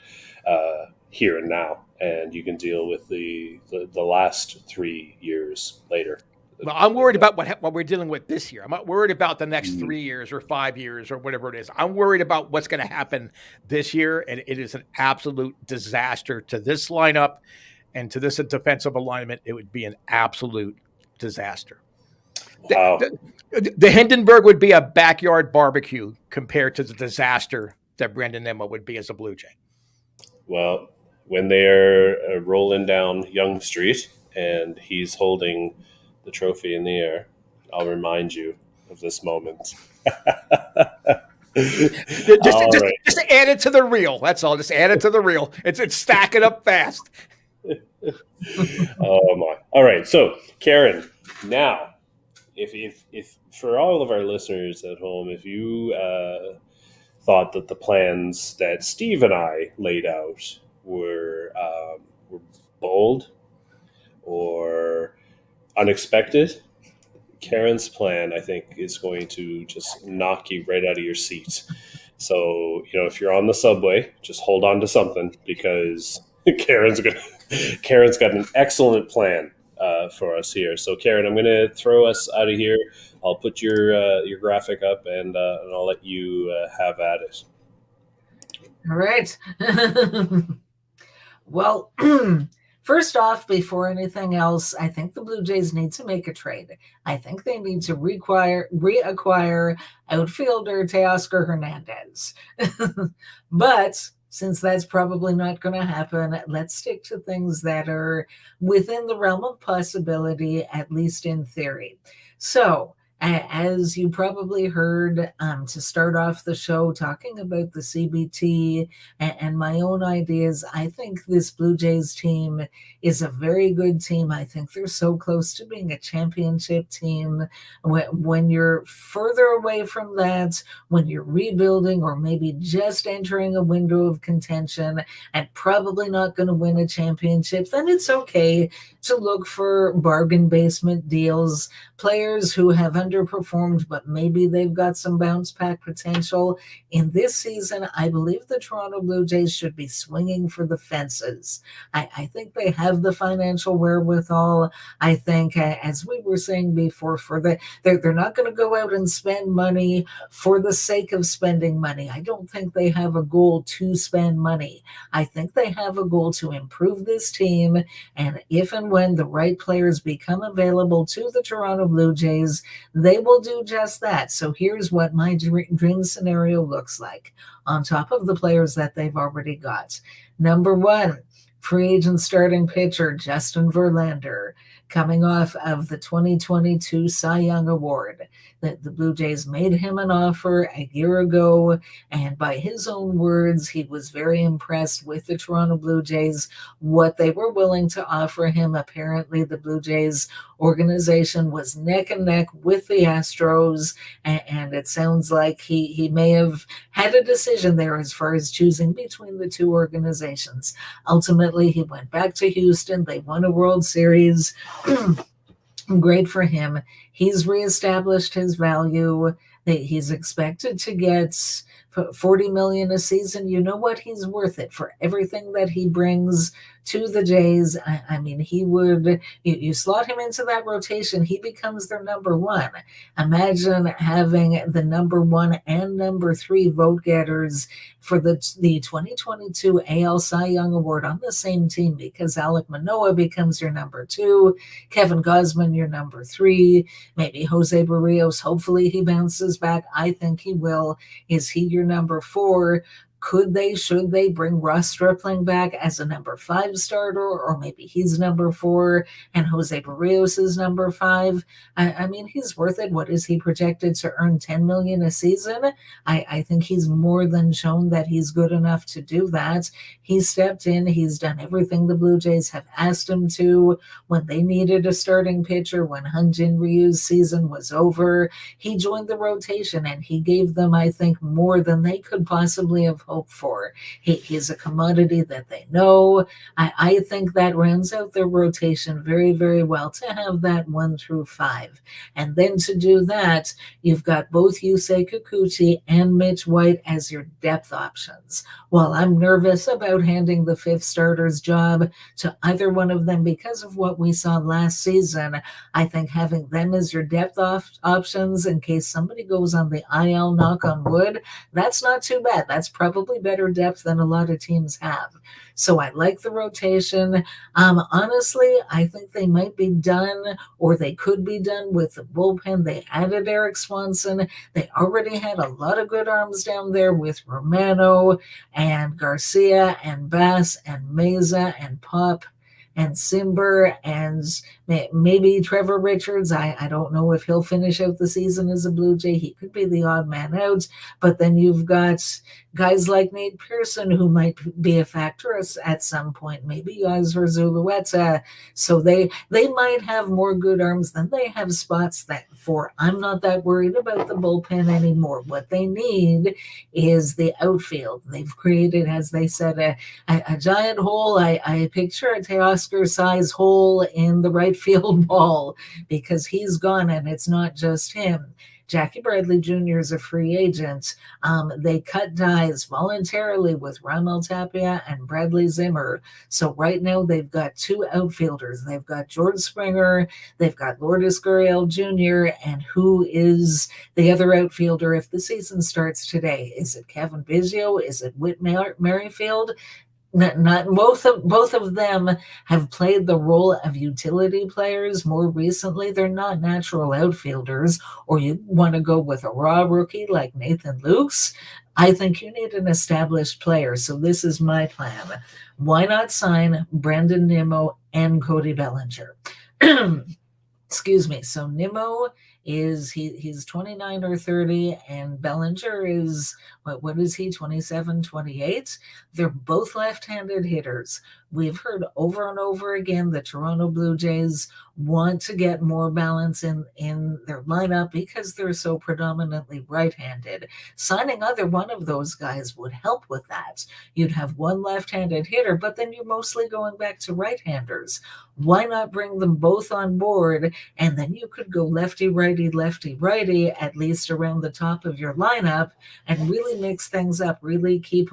here and now, and you can deal with the last 3 years later. Well, I'm worried about what we're dealing with this year. I'm not worried about the next 3 years or 5 years or whatever it is. I'm worried about what's going to happen this year, and it is an absolute disaster to this lineup and to this defensive alignment. It would be an absolute disaster. Wow. The Hindenburg would be a backyard barbecue compared to the disaster that Brandon Nimmo would be as a Blue Jay. Well, when they're rolling down Young Street and he's holding the trophy in the air, I'll remind you of this moment. Just add it to the reel. That's all. Just add it to the reel. It's stack it up fast. Oh my! All right, so Karen, now, if for all of our listeners at home, if you thought that the plans that Steve and I laid out were bold or unexpected, Karen's plan, I think, is going to just knock you right out of your seat. So, if you're on the subway, just hold on to something, because Karen's got an excellent plan for us here. So, Karen, I'm going to throw us out of here. I'll put your graphic up, and I'll let you have at it. All right. Well, first off, before anything else, I think the Blue Jays need to make a trade. I think they need to reacquire outfielder Teoscar Hernandez. But since that's probably not going to happen, let's stick to things that are within the realm of possibility, at least in theory. So, as you probably heard, to start off the show, talking about the CBT and my own ideas, I think this Blue Jays team is a very good team. I think they're so close to being a championship team. When you're further away from that, when you're rebuilding or maybe just entering a window of contention and probably not going to win a championship, then it's okay to look for bargain basement deals, players who have underperformed, but maybe they've got some bounce back potential. In this season, I believe the Toronto Blue Jays should be swinging for the fences. I think they have the financial wherewithal. I think, as we were saying before, they're not going to go out and spend money for the sake of spending money. I don't think they have a goal to spend money. I think they have a goal to improve this team, and if and when the right players become available to the Toronto Blue Jays, they will do just that. So here's what my dream scenario looks like on top of the players that they've already got. Number one, free agent starting pitcher Justin Verlander, coming off of the 2022 Cy Young Award. The Blue Jays made him an offer a year ago, and by his own words, he was very impressed with the Toronto Blue Jays, what they were willing to offer him. Apparently, the Blue Jays organization was neck and neck with the Astros, and it sounds like he may have had a decision there as far as choosing between the two organizations. Ultimately, he went back to Houston. They won a World Series. Great for him. He's reestablished his value. He's expected to get $40 million a season. You know what? He's worth it for everything that he brings to the Jays. I mean, he would, you slot him into that rotation, he becomes their number one. Imagine having the number one and number three vote getters for the 2022 AL Cy Young Award on the same team, because Alek Manoah becomes your number two, Kevin Gausman your number three, maybe Jose Barrios, hopefully he bounces back. I think he will. Is he your number four? Should they bring Ross Stripling back as a number five starter, or maybe he's number four and Jose Barrios is number five? I mean, he's worth it. What is he projected to earn? $10 million a season? I think he's more than shown that he's good enough to do that. He stepped in. He's done everything the Blue Jays have asked him to. When they needed a starting pitcher, when Hyun-Jin Ryu's season was over, he joined the rotation and he gave them, I think, more than they could possibly have hoped for. He's a commodity that they know. I think that rounds out their rotation very, very well to have that 1 through 5. And then to do that, you've got both Yusei Kikuchi and Mitch White as your depth options. While I'm nervous about handing the fifth starter's job to either one of them because of what we saw last season, I think having them as your depth options in case somebody goes on the IL, knock on wood, that's not too bad. That's probably better depth than a lot of teams have. So I like the rotation. Honestly, I think they might be done, or they could be done with the bullpen. They added Eric Swanson. They already had a lot of good arms down there with Romano and Garcia and Bass and Meza and Pop and Simber and maybe Trevor Richards. I don't know if he'll finish out the season as a Blue Jay. He could be the odd man out. But then you've got guys like Nate Pearson who might be a factor at some point, maybe Yasser Zulueta. So they might have more good arms than they have spots for. I'm not that worried about the bullpen anymore. What they need is the outfield. They've created, as they said, a giant hole. I picture a Teoscar-size hole in the right field wall because he's gone, and it's not just him. Jackie Bradley Jr. is a free agent. They cut ties voluntarily with Raimel Tapia and Bradley Zimmer. So right now they've got two outfielders. They've got George Springer, they've got Lourdes Gurriel Jr., and who is the other outfielder if the season starts today? Is it Kevin Biggio? Is it Whit Merrifield? Not both of them have played the role of utility players more recently. They're not natural outfielders, or you want to go with a raw rookie like Nathan Lukes. I think you need an established player. So this is my plan. Why not sign Brandon Nimmo and Cody Bellinger? Excuse me. So Nimmo he's 29 or 30, and Bellinger is, what is he, 27, 28? They're both left-handed hitters. We've heard over and over again the Toronto Blue Jays want to get more balance in their lineup because they're so predominantly right-handed. Signing either one of those guys would help with that. You'd have one left-handed hitter, but then you're mostly going back to right-handers. Why not bring them both on board, and then you could go lefty-righty righty, lefty, righty, at least around the top of your lineup, and really mix things up, really keep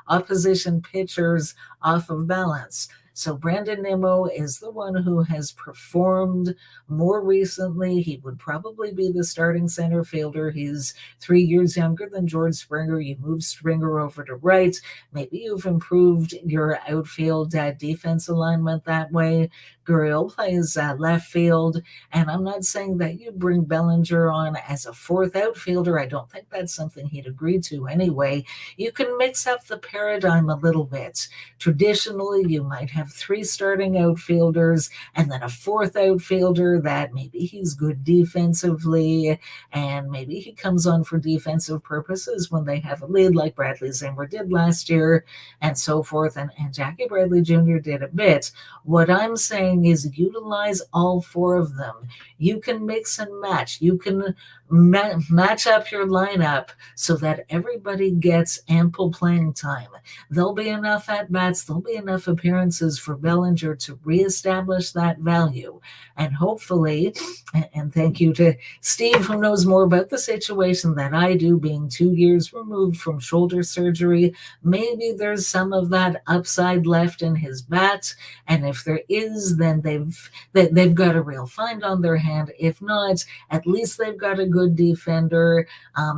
opposition pitchers off of balance. So Brandon Nimmo is the one who has performed more recently. He would probably be the starting center fielder. He's 3 years younger than George Springer. You move Springer over to right. Maybe you've improved your outfield defense alignment that way. Gurriel plays left field, and I'm not saying that you bring Bellinger on as a fourth outfielder. I don't think that's something he'd agree to anyway. You can mix up the paradigm a little bit. Traditionally, you might have 3 starting outfielders and then a fourth outfielder that maybe he's good defensively, and maybe he comes on for defensive purposes when they have a lead, like Bradley Zimmer did last year, and so forth. And Jackie Bradley Jr. did a bit. What I'm saying is utilize all 4 of them. You can mix and match. You can match up your lineup so that everybody gets ample playing time. There'll be enough at-bats, there'll be enough appearances for Bellinger to reestablish that value. And hopefully, and thank you to Steve, who knows more about the situation than I do, being 2 years removed from shoulder surgery, maybe there's some of that upside left in his bat. And if there is, then they've got a real find on their hand. If not, at least they've got a good defender,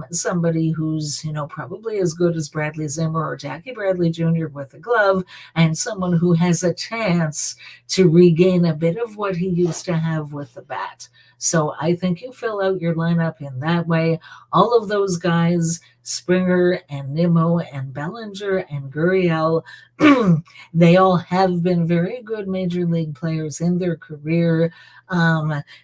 somebody who's, probably as good as Bradley Zimmer or Jackie Bradley Jr. with a glove, and someone who has a chance to regain a bit of what he used to have with the bat. So I think you fill out your lineup in that way. All of those guys, Springer and Nimmo and Bellinger and Gurriel, they all have been very good major league players in their career.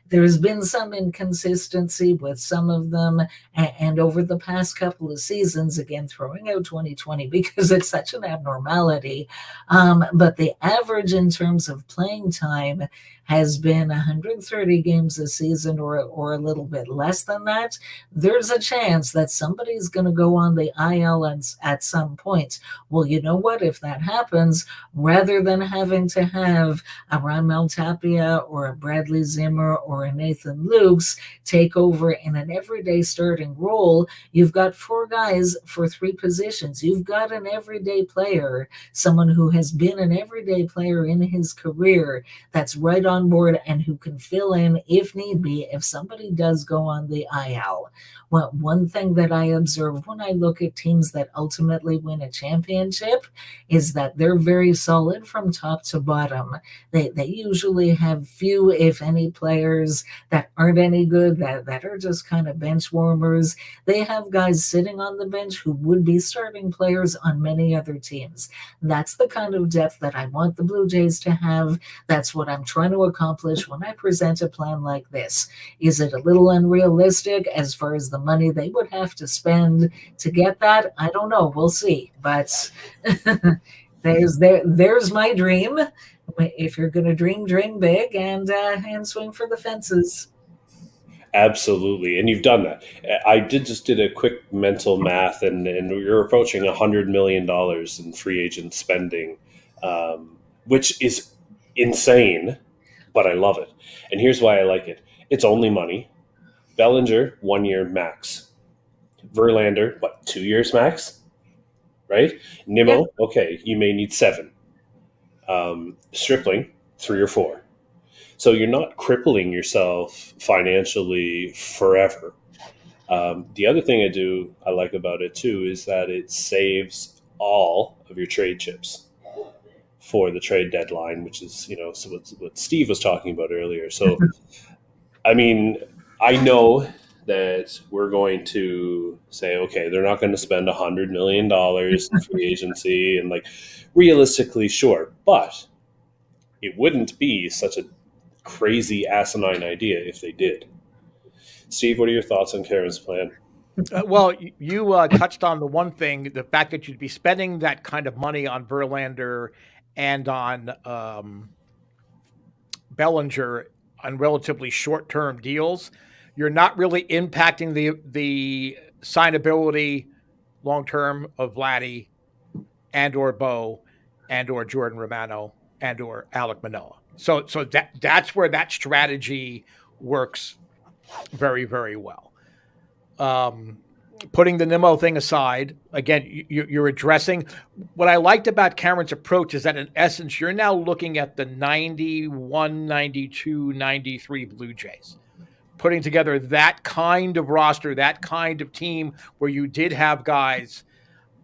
There's been some inconsistency with some of them, and over the past couple of seasons, again, throwing out 2020 because it's such an abnormality, but the average in terms of playing time has been 130 games a season or a little bit less than that. There's a chance that somebody's going to go on the IL at some point. Well, you know what? If that happens, rather than having to have a Raimel Tapia or a Bradley Zimmer or a Nathan Lukes take over in an everyday starting role, you've got 4 guys for 3 positions. You've got an everyday player, someone who has been an everyday player in his career that's right on board and who can fill in if need be if somebody does go on the IL. Well, one thing that I observe when I look at teams that ultimately win a championship is that they're very solid from top to bottom. They usually have few, if any, players that aren't any good, that are just kind of bench warmers. They have guys sitting on the bench who would be starting players on many other teams. That's the kind of depth that I want the Blue Jays to have. That's what I'm trying to accomplish when I present a plan like this. Is it a little unrealistic as far as the money they would have to spend to get that? I don't know. We'll see. But there's my dream. If you're going to dream big and swing for the fences. Absolutely, and you've done that. I just did a quick mental math, and you're approaching $100 million in free agent spending, which is insane, but I love it. And here's why I like it. It's only money. Bellinger, 1 year max. Verlander, 2 years max? Right? Nimmo, okay, you may need 7. Stripling, 3 or 4. So you're not crippling yourself financially forever. The other thing I like about it too is that it saves all of your trade chips for the trade deadline, which is, so what Steve was talking about earlier. So, I mean, I know that we're going to say, okay, they're not going to spend $100 million in free agency, and realistically, sure, but it wouldn't be such a crazy asinine idea if they did. Steve, what are your thoughts on Karen's plan? Well, you touched on the one thing, the fact that you'd be spending that kind of money on Verlander and on Bellinger on relatively short-term deals. You're not really impacting the signability long-term of Vladdy and or Bo and or Jordan Romano and or Alek Manoah. So that's where that strategy works very, very well. Putting the Nimmo thing aside, again, you're addressing what I liked about Cameron's approach is that in essence, you're now looking at the 91, 92, 93 Blue Jays, putting together that kind of roster, that kind of team where you did have guys,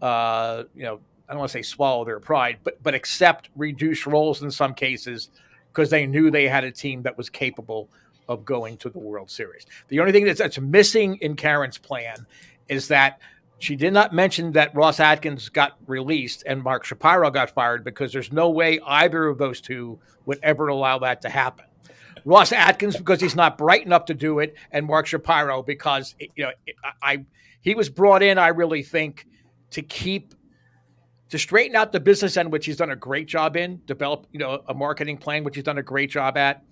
I don't want to say swallow their pride, but accept reduced roles in some cases because they knew they had a team that was capable of going to the World Series. The only thing that's missing in Karen's plan is that she did not mention that Ross Atkins got released and Mark Shapiro got fired because there's no way either of those two would ever allow that to happen. Ross Atkins because he's not bright enough to do it, and Mark Shapiro because he was brought in, I really think, to straighten out the business end, which he's done a great job in, develop a marketing plan, which he's done a great job at.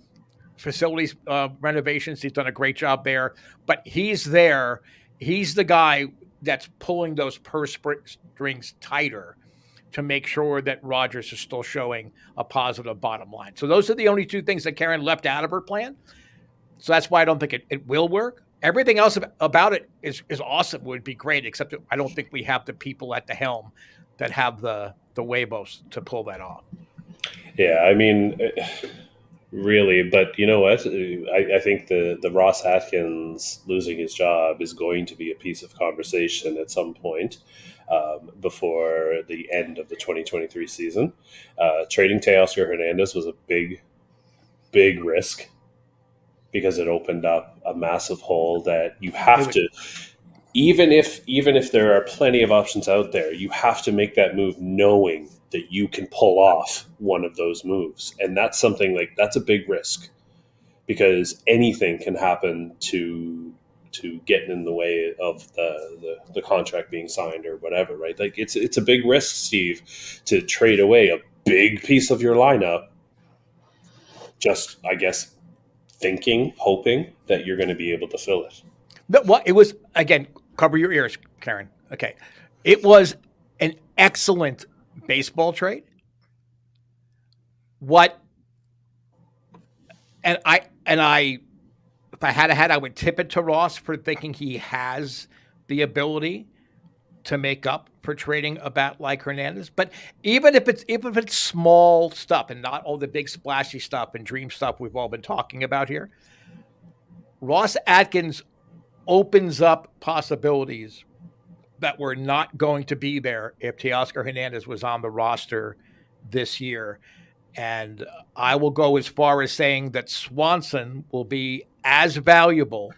Facilities renovations, he's done a great job there. But he's there. He's the guy that's pulling those purse strings tighter to make sure that Rogers is still showing a positive bottom line. So those are the only two things that Karen left out of her plan. So that's why I don't think it will work. Everything else about it is awesome, would be great, except that I don't think we have the people at the helm that have the huevos to pull that off. Yeah, I mean, really, but you know what? I think the Ross Atkins losing his job is going to be a piece of conversation at some point before the end of the 2023 season. Trading Teoscar Hernandez was a big risk because it opened up a massive hole that you have to, even if there are plenty of options out there, you have to make that move knowing that you can pull off one of those moves. And that's something that's a big risk because anything can happen to getting in the way of the contract being signed or whatever, right? Like it's a big risk, Steve, to trade away a big piece of your lineup. Just, I guess, hoping that you're going to be able to fill it. Well, it was, again, cover your ears, Karen. Okay. It was an excellent baseball trade. And I if I had a hat, I would tip it to Ross for thinking he has the ability to make up for trading a bat like Hernandez. But even if it's small stuff and not all the big splashy stuff and dream stuff we've all been talking about here, Ross Atkins opens up possibilities that were not going to be there if Teoscar Hernandez was on the roster this year. And I will go as far as saying that Swanson will be as valuable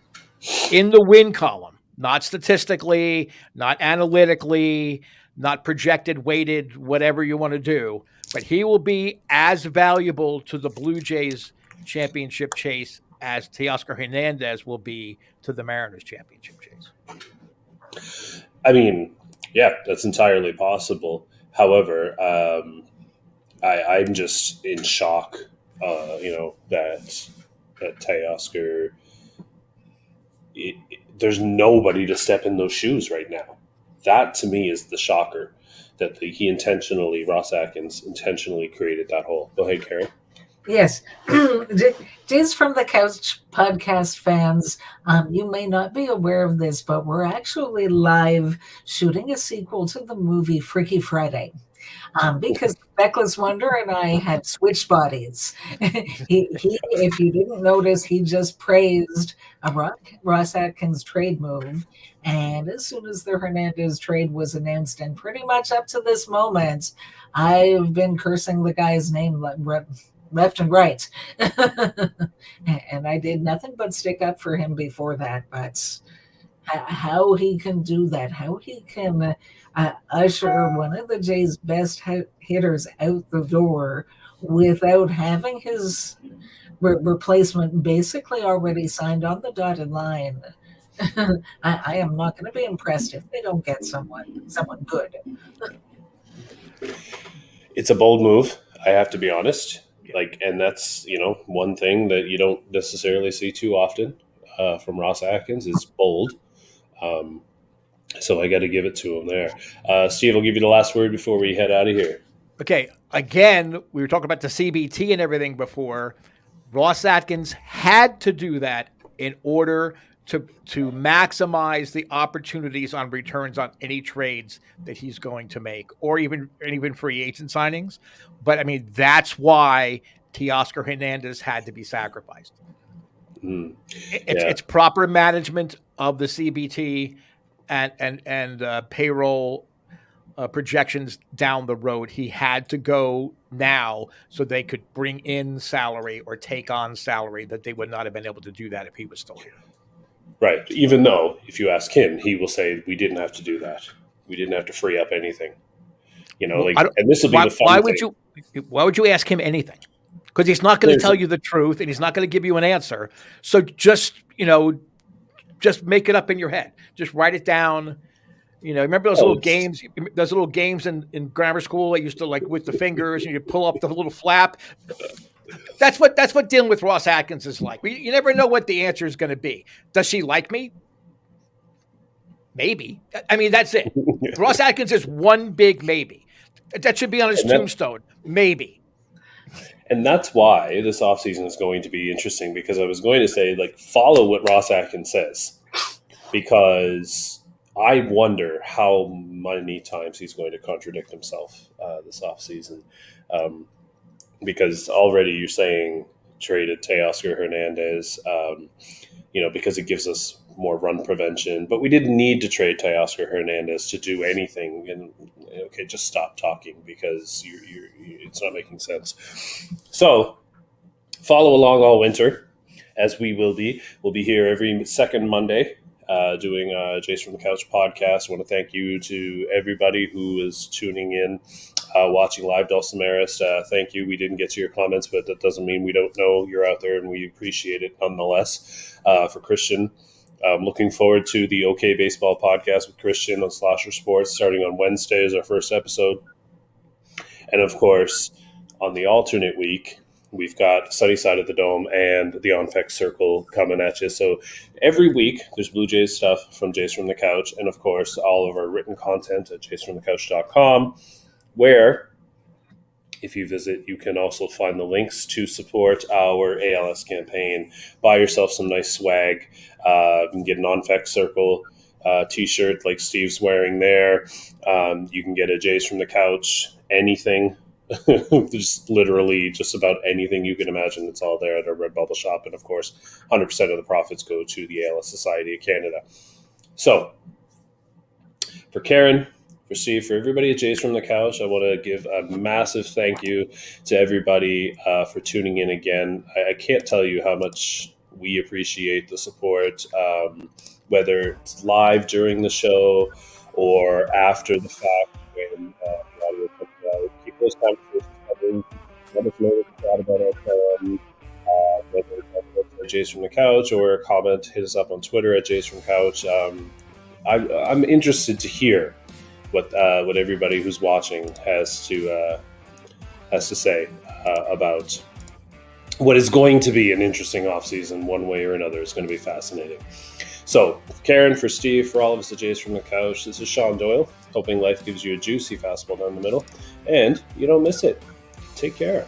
in the win column, not statistically, not analytically, not projected, weighted, whatever you want to do, but he will be as valuable to the Blue Jays championship chase as Teoscar Hernandez will be to the Mariners championship chase. I mean, yeah, that's entirely possible. However, I'm just in shock, that Teoscar, there's nobody to step in those shoes right now. That, to me, is the shocker, that Ross Atkins intentionally created that hole. Go ahead, Carrie. Yes. Jays from the Couch podcast fans, you may not be aware of this, but we're actually live shooting a sequel to the movie Freaky Friday. Because Feckless Wonder and I had switched bodies. He, if you didn't notice, he just praised a Ross Atkins trade move. And as soon as the Hernandez trade was announced, and pretty much up to this moment, I've been cursing the guy's name left and right. And I did nothing but stick up for him before that. But how he can do that, how he can usher one of the Jays' best hitters out the door without having his replacement basically already signed on the dotted line. I am not going to be impressed if they don't get someone good. It's a bold move, I have to be honest. And that's, one thing that you don't necessarily see too often from Ross Atkins is bold. So I got to give it to him there. Steve, I'll give you the last word before we head out of here. Okay. Again, we were talking about the CBT and everything before. Ross Atkins had to do that in order to maximize the opportunities on returns on any trades that he's going to make, or even free agent signings. But I mean, that's why Teoscar Hernandez had to be sacrificed. It's proper management of the CBT and payroll projections down the road. He had to go now so they could bring in salary or take on salary that they would not have been able to do that if he was still here. Right. Even though if you ask him, he will say, we didn't have to do that. We didn't have to free up anything. You know, well, and this will be the fun thing. Why would you ask him anything? Because he's not going to tell you the truth, and he's not going to give you an answer. So just make it up in your head. Just write it down. You know, remember those little games? Those little games in grammar school that used to, like, with the fingers, and you pull up the little flap. That's what dealing with Ross Atkins is like. You never know what the answer is going to be. Does she like me? Maybe. I mean, that's it. Ross Atkins is one big maybe. That should be on his tombstone. Maybe. And that's why this offseason is going to be interesting, because I was going to say, like, follow what Ross Atkins says, because I wonder how many times he's going to contradict himself this offseason. Because already you're saying traded Teoscar Hernandez, because it gives us more run prevention. But we didn't need to trade Teoscar Hernandez to do anything. And okay, just stop talking, because it's not making sense. So follow along all winter, as we will be. We'll be here every second Monday doing Jace from the Couch podcast. I want to thank you to everybody who is tuning in, watching live. Dulcimeris, thank you. We didn't get to your comments, but that doesn't mean we don't know you're out there, and we appreciate it nonetheless. For Christian, looking forward to the OK Baseball podcast with Christian on Slasher Sports starting on Wednesday as our first episode. And of course, on the alternate week, we've got Sunny Side of the Dome and the On-Fec Circle coming at you. So every week, there's Blue Jays stuff from Jace from the Couch, and of course, all of our written content at jacefromthecouch.com, where, if you visit, you can also find the links to support our ALS campaign. Buy yourself some nice swag. You can get an On-Fec Circle t-shirt like Steve's wearing there. You can get a Jays from the Couch, anything. Just literally just about anything you can imagine. It's all there at our Redbubble shop. And of course, 100% of the profits go to the ALS Society of Canada. So for Karen, for Steve, for everybody at Jays from the Couch, I want to give a massive thank you to everybody for tuning in again. I can't tell you how much we appreciate the support, whether it's live during the show or after the fact when the audio comes out. Keep those conversations coming. Let us know what you thought about our show, whether it's Jays from the Couch or a comment. Hit us up on Twitter at Jays from Couch. I'm interested to hear what everybody who's watching has to say about what is going to be an interesting offseason one way or another. It's going to be fascinating. So, Karen, for Steve, for all of us at Jays from the Couch, this is Shaun Doyle, hoping life gives you a juicy fastball down the middle, and you don't miss it. Take care.